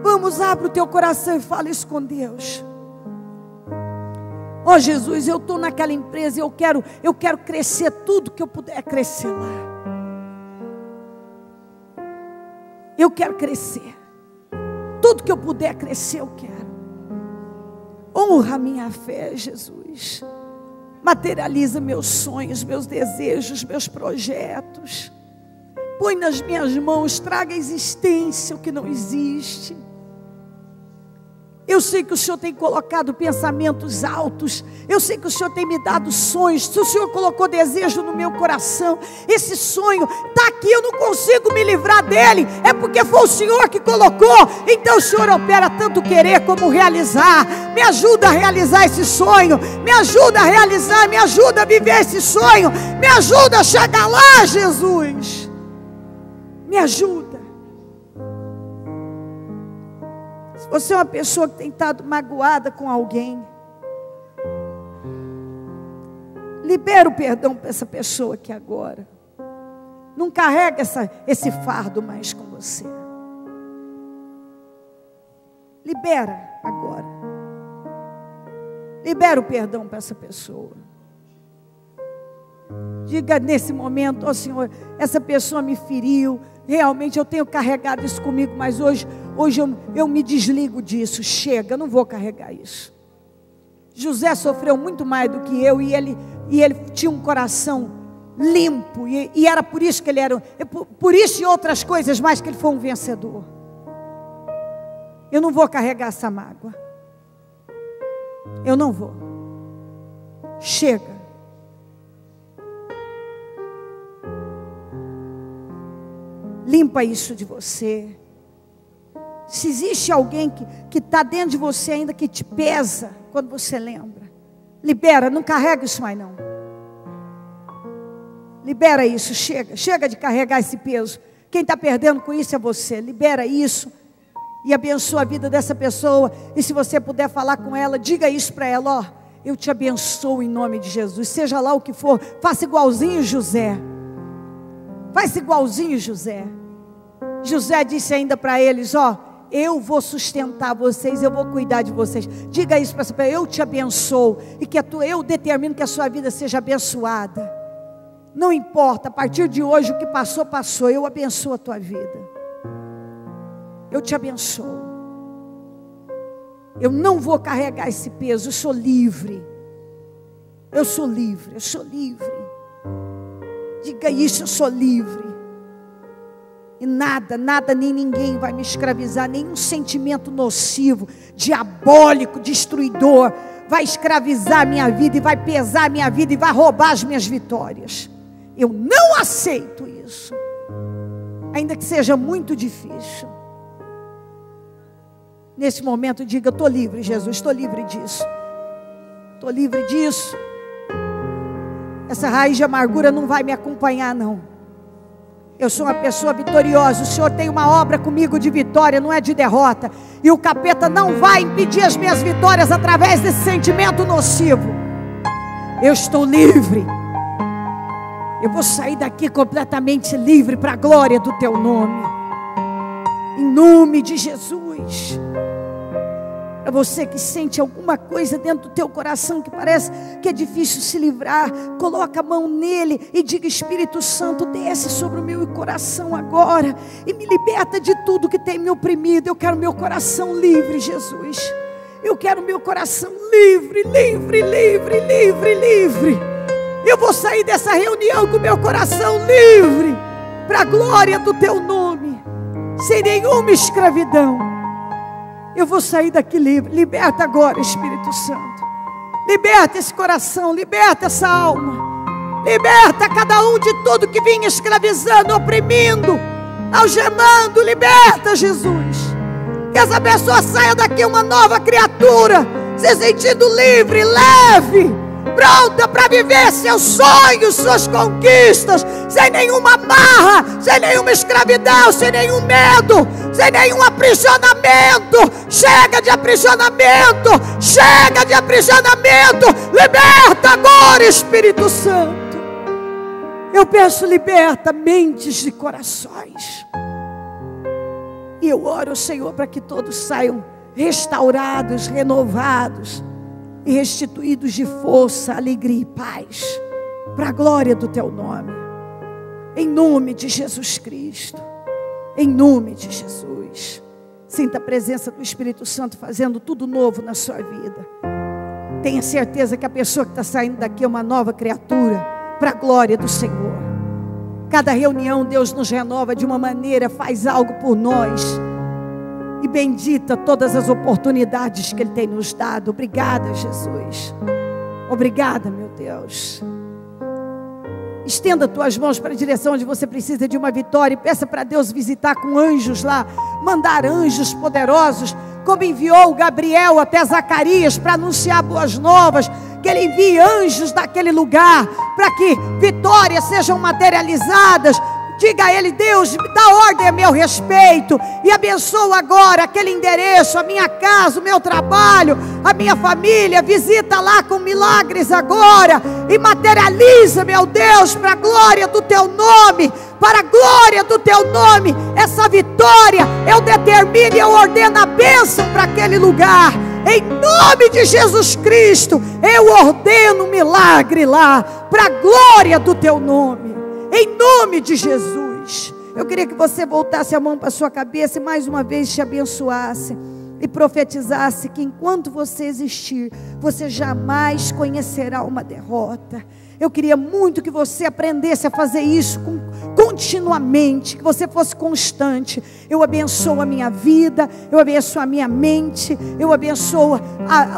Vamos, abre o teu coração e fala isso com Deus. Ó Jesus, eu estou naquela empresa, eu quero crescer tudo que eu puder crescer lá. Eu quero crescer, tudo que eu puder crescer eu quero. Honra a minha fé, Jesus. Materializa meus sonhos, meus desejos, meus projetos. Põe nas minhas mãos, traga à existência o que não existe. Eu sei que o Senhor tem colocado pensamentos altos. Eu sei que o Senhor tem me dado sonhos. Se o Senhor colocou desejo no meu coração, esse sonho está aqui, eu não consigo me livrar dele. É porque foi o Senhor que colocou. Então o Senhor opera tanto querer como realizar. Me ajuda a realizar esse sonho. Me ajuda a realizar, me ajuda a viver esse sonho. Me ajuda a chegar lá, Jesus. Me ajuda. Você é uma pessoa que tem estado magoada com alguém, libera o perdão para essa pessoa aqui agora. Não carrega esse fardo mais com você. Libera agora. Libera o perdão para essa pessoa. Diga nesse momento: ó Senhor, essa pessoa me feriu. Realmente eu tenho carregado isso comigo, mas hoje hoje eu me desligo disso. Chega, eu não vou carregar isso. José sofreu muito mais do que eu, e ele tinha um coração limpo, e era por isso que ele era, por isso e outras coisas mais, que ele foi um vencedor. Eu não vou carregar essa mágoa. Eu não vou. Chega. Limpa isso de você. Se existe alguém que está dentro de você ainda, que te pesa quando você lembra, libera, não carrega isso mais não. Libera isso, chega de carregar esse peso. Quem está perdendo com isso é você. Libera isso e abençoa a vida dessa pessoa. E se você puder falar com ela, diga isso para ela: ó, eu te abençoo em nome de Jesus. Seja lá o que for, faça igualzinho José. Faça igualzinho José. José disse ainda para eles: ó, eu vou sustentar vocês, eu vou cuidar de vocês. Diga isso para essa pessoa: eu te abençoo, e que eu determino que a sua vida seja abençoada. Não importa, a partir de hoje o que passou, passou. Eu abençoo a tua vida. Eu te abençoo. Eu não vou carregar esse peso. Eu sou livre. Eu sou livre, eu sou livre. Diga isso: eu sou livre. E nada, nem ninguém vai me escravizar. Nenhum sentimento nocivo, diabólico, destruidor vai escravizar a minha vida, e vai pesar a minha vida, e vai roubar as minhas vitórias. Eu não aceito isso, ainda que seja muito difícil. Nesse momento diga: eu estou livre, Jesus, estou livre disso. Estou livre disso. Essa raiz de amargura não vai me acompanhar não. Eu sou uma pessoa vitoriosa. O Senhor tem uma obra comigo de vitória, não é de derrota. E o capeta não vai impedir as minhas vitórias através desse sentimento nocivo. Eu estou livre. Eu vou sair daqui completamente livre para a glória do teu nome. Em nome de Jesus. Para você que sente alguma coisa dentro do teu coração que parece que é difícil se livrar, coloca a mão nele e diga: Espírito Santo, desce sobre o meu coração agora e me liberta de tudo que tem me oprimido. Eu quero meu coração livre, Jesus. Eu quero meu coração livre, livre, livre, livre, livre. Eu vou sair dessa reunião com meu coração livre, para a glória do teu nome, sem nenhuma escravidão. Eu vou sair daqui livre. Liberta agora, Espírito Santo. Liberta esse coração, liberta essa alma. Liberta cada um de tudo que vinha escravizando, oprimindo, algemando. Liberta, Jesus. Que essa pessoa saia daqui uma nova criatura, se sentindo livre, leve, pronta para viver seus sonhos, suas conquistas, sem nenhuma amarra, sem nenhuma escravidão, sem nenhum medo, sem nenhum aprisionamento. Chega de aprisionamento, chega de aprisionamento. Liberta agora, Espírito Santo. Eu peço: liberta mentes e corações. E eu oro, Senhor, para que todos saiam restaurados, renovados e restituídos de força, alegria e paz, para a glória do teu nome. Em nome de Jesus Cristo. Em nome de Jesus. Sinta a presença do Espírito Santo fazendo tudo novo na sua vida. Tenha certeza que a pessoa que está saindo daqui é uma nova criatura, para a glória do Senhor. Cada reunião Deus nos renova de uma maneira, faz algo por nós. E bendita todas as oportunidades que Ele tem nos dado. Obrigada, Jesus. Obrigada, meu Deus. Estenda tuas mãos para a direção onde você precisa de uma vitória. E peça para Deus visitar com anjos lá. Mandar anjos poderosos, como enviou Gabriel até Zacarias para anunciar boas novas. Que Ele envie anjos daquele lugar, para que vitórias sejam materializadas. Diga a Ele: Deus, dá ordem a meu respeito, e abençoa agora aquele endereço, a minha casa, o meu trabalho, a minha família. Visita lá com milagres agora, e materializa, meu Deus, para a glória do teu nome, para a glória do teu nome. Essa vitória eu determino e eu ordeno a bênção para aquele lugar. Em nome de Jesus Cristo, eu ordeno um milagre lá, para a glória do teu nome. Em nome de Jesus, Eu queria que você voltasse a mão para a sua cabeça e mais uma vez te abençoasse e profetizasse que enquanto você existir, você jamais conhecerá uma derrota. Eu queria muito que você aprendesse a fazer isso continuamente, que você fosse constante. Eu abençoo a minha vida, eu abençoo a minha mente, eu abençoo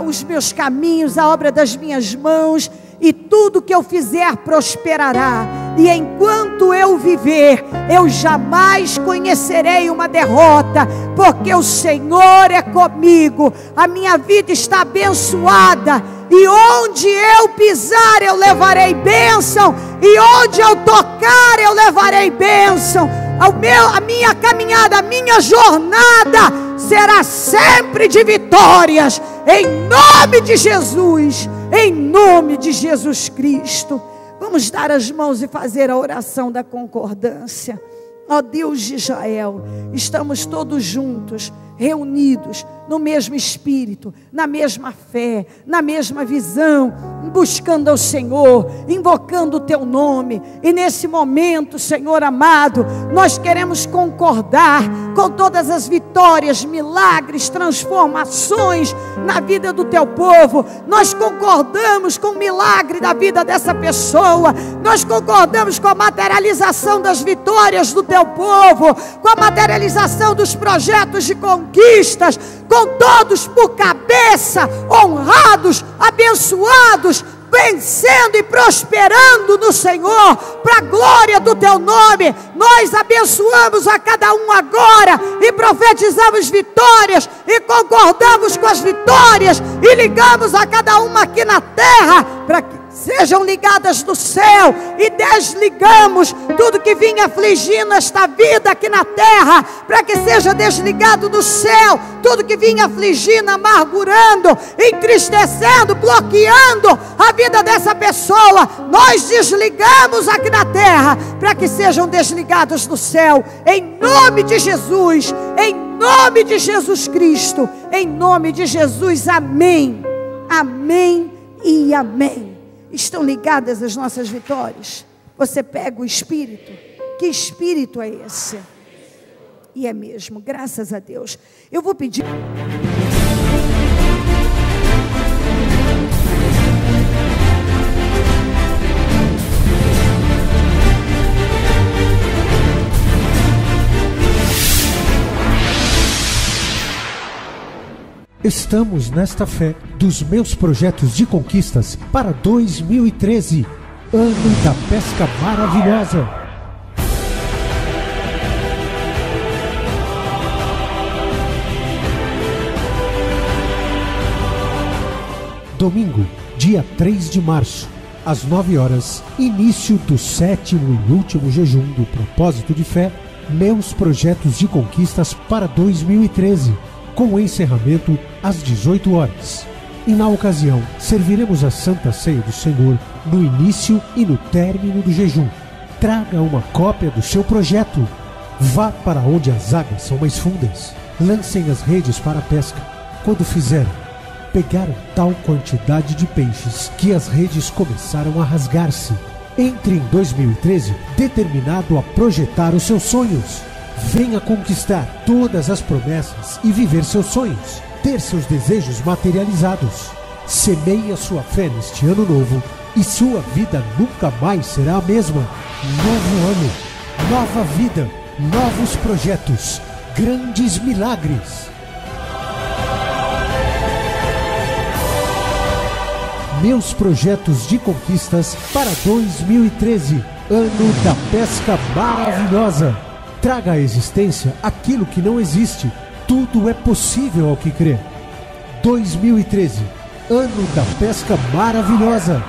os meus caminhos, a obra das minhas mãos, e tudo que eu fizer prosperará. E enquanto eu viver, eu jamais conhecerei uma derrota, porque o Senhor é comigo. A minha vida está abençoada, e onde eu pisar eu levarei bênção, e onde eu tocar eu levarei bênção. A minha caminhada, a minha jornada será sempre de vitórias, em nome de Jesus, em nome de Jesus Cristo. Vamos dar as mãos e fazer a oração da concordância. Ó Deus de Israel, estamos todos juntos, reunidos no mesmo espírito, na mesma fé, na mesma visão, buscando ao Senhor, invocando o teu nome. E nesse momento, Senhor amado, nós queremos concordar com todas as vitórias, milagres, transformações na vida do teu povo. Nós concordamos com o milagre da vida dessa pessoa, nós concordamos com a materialização das vitórias do teu povo, com a materialização dos projetos de conquistas, com todos por cabeça, honrados, abençoados, vencendo e prosperando no Senhor, para a glória do teu nome. Nós abençoamos a cada um agora, e profetizamos vitórias, e concordamos com as vitórias, e ligamos a cada uma aqui na terra, para que sejam ligadas do céu, e desligamos tudo que vinha afligindo esta vida aqui na terra, para que seja desligado do céu tudo que vinha afligindo, amargurando, entristecendo, bloqueando a vida dessa pessoa. Nós desligamos aqui na terra, para que sejam desligados do céu, em nome de Jesus, em nome de Jesus Cristo, em nome de Jesus, amém, amém e amém. Estão ligadas as nossas vitórias? Você pega o Espírito. Que Espírito é esse? E é mesmo, graças a Deus. Eu vou pedir... Estamos nesta fé dos meus projetos de conquistas para 2013, ano da pesca maravilhosa. Domingo, dia 3 de março, às 9 horas, início do 7º e último jejum do propósito de fé, meus projetos de conquistas para 2013. Com o encerramento às 18 horas. E na ocasião, serviremos a Santa Ceia do Senhor no início e no término do jejum. Traga uma cópia do seu projeto. Vá para onde as águas são mais fundas. Lancem as redes para a pesca. Quando fizerem, pegaram tal quantidade de peixes que as redes começaram a rasgar-se. Entre em 2013 determinado a projetar os seus sonhos. Venha conquistar todas as promessas e viver seus sonhos, ter seus desejos materializados. Semeie a sua fé neste ano novo e sua vida nunca mais será a mesma. Novo ano, nova vida, novos projetos, grandes milagres. Meus projetos de conquistas para 2013, ano da pesca maravilhosa. Traga à existência aquilo que não existe. Tudo é possível ao que crê. 2013, ano da pesca maravilhosa.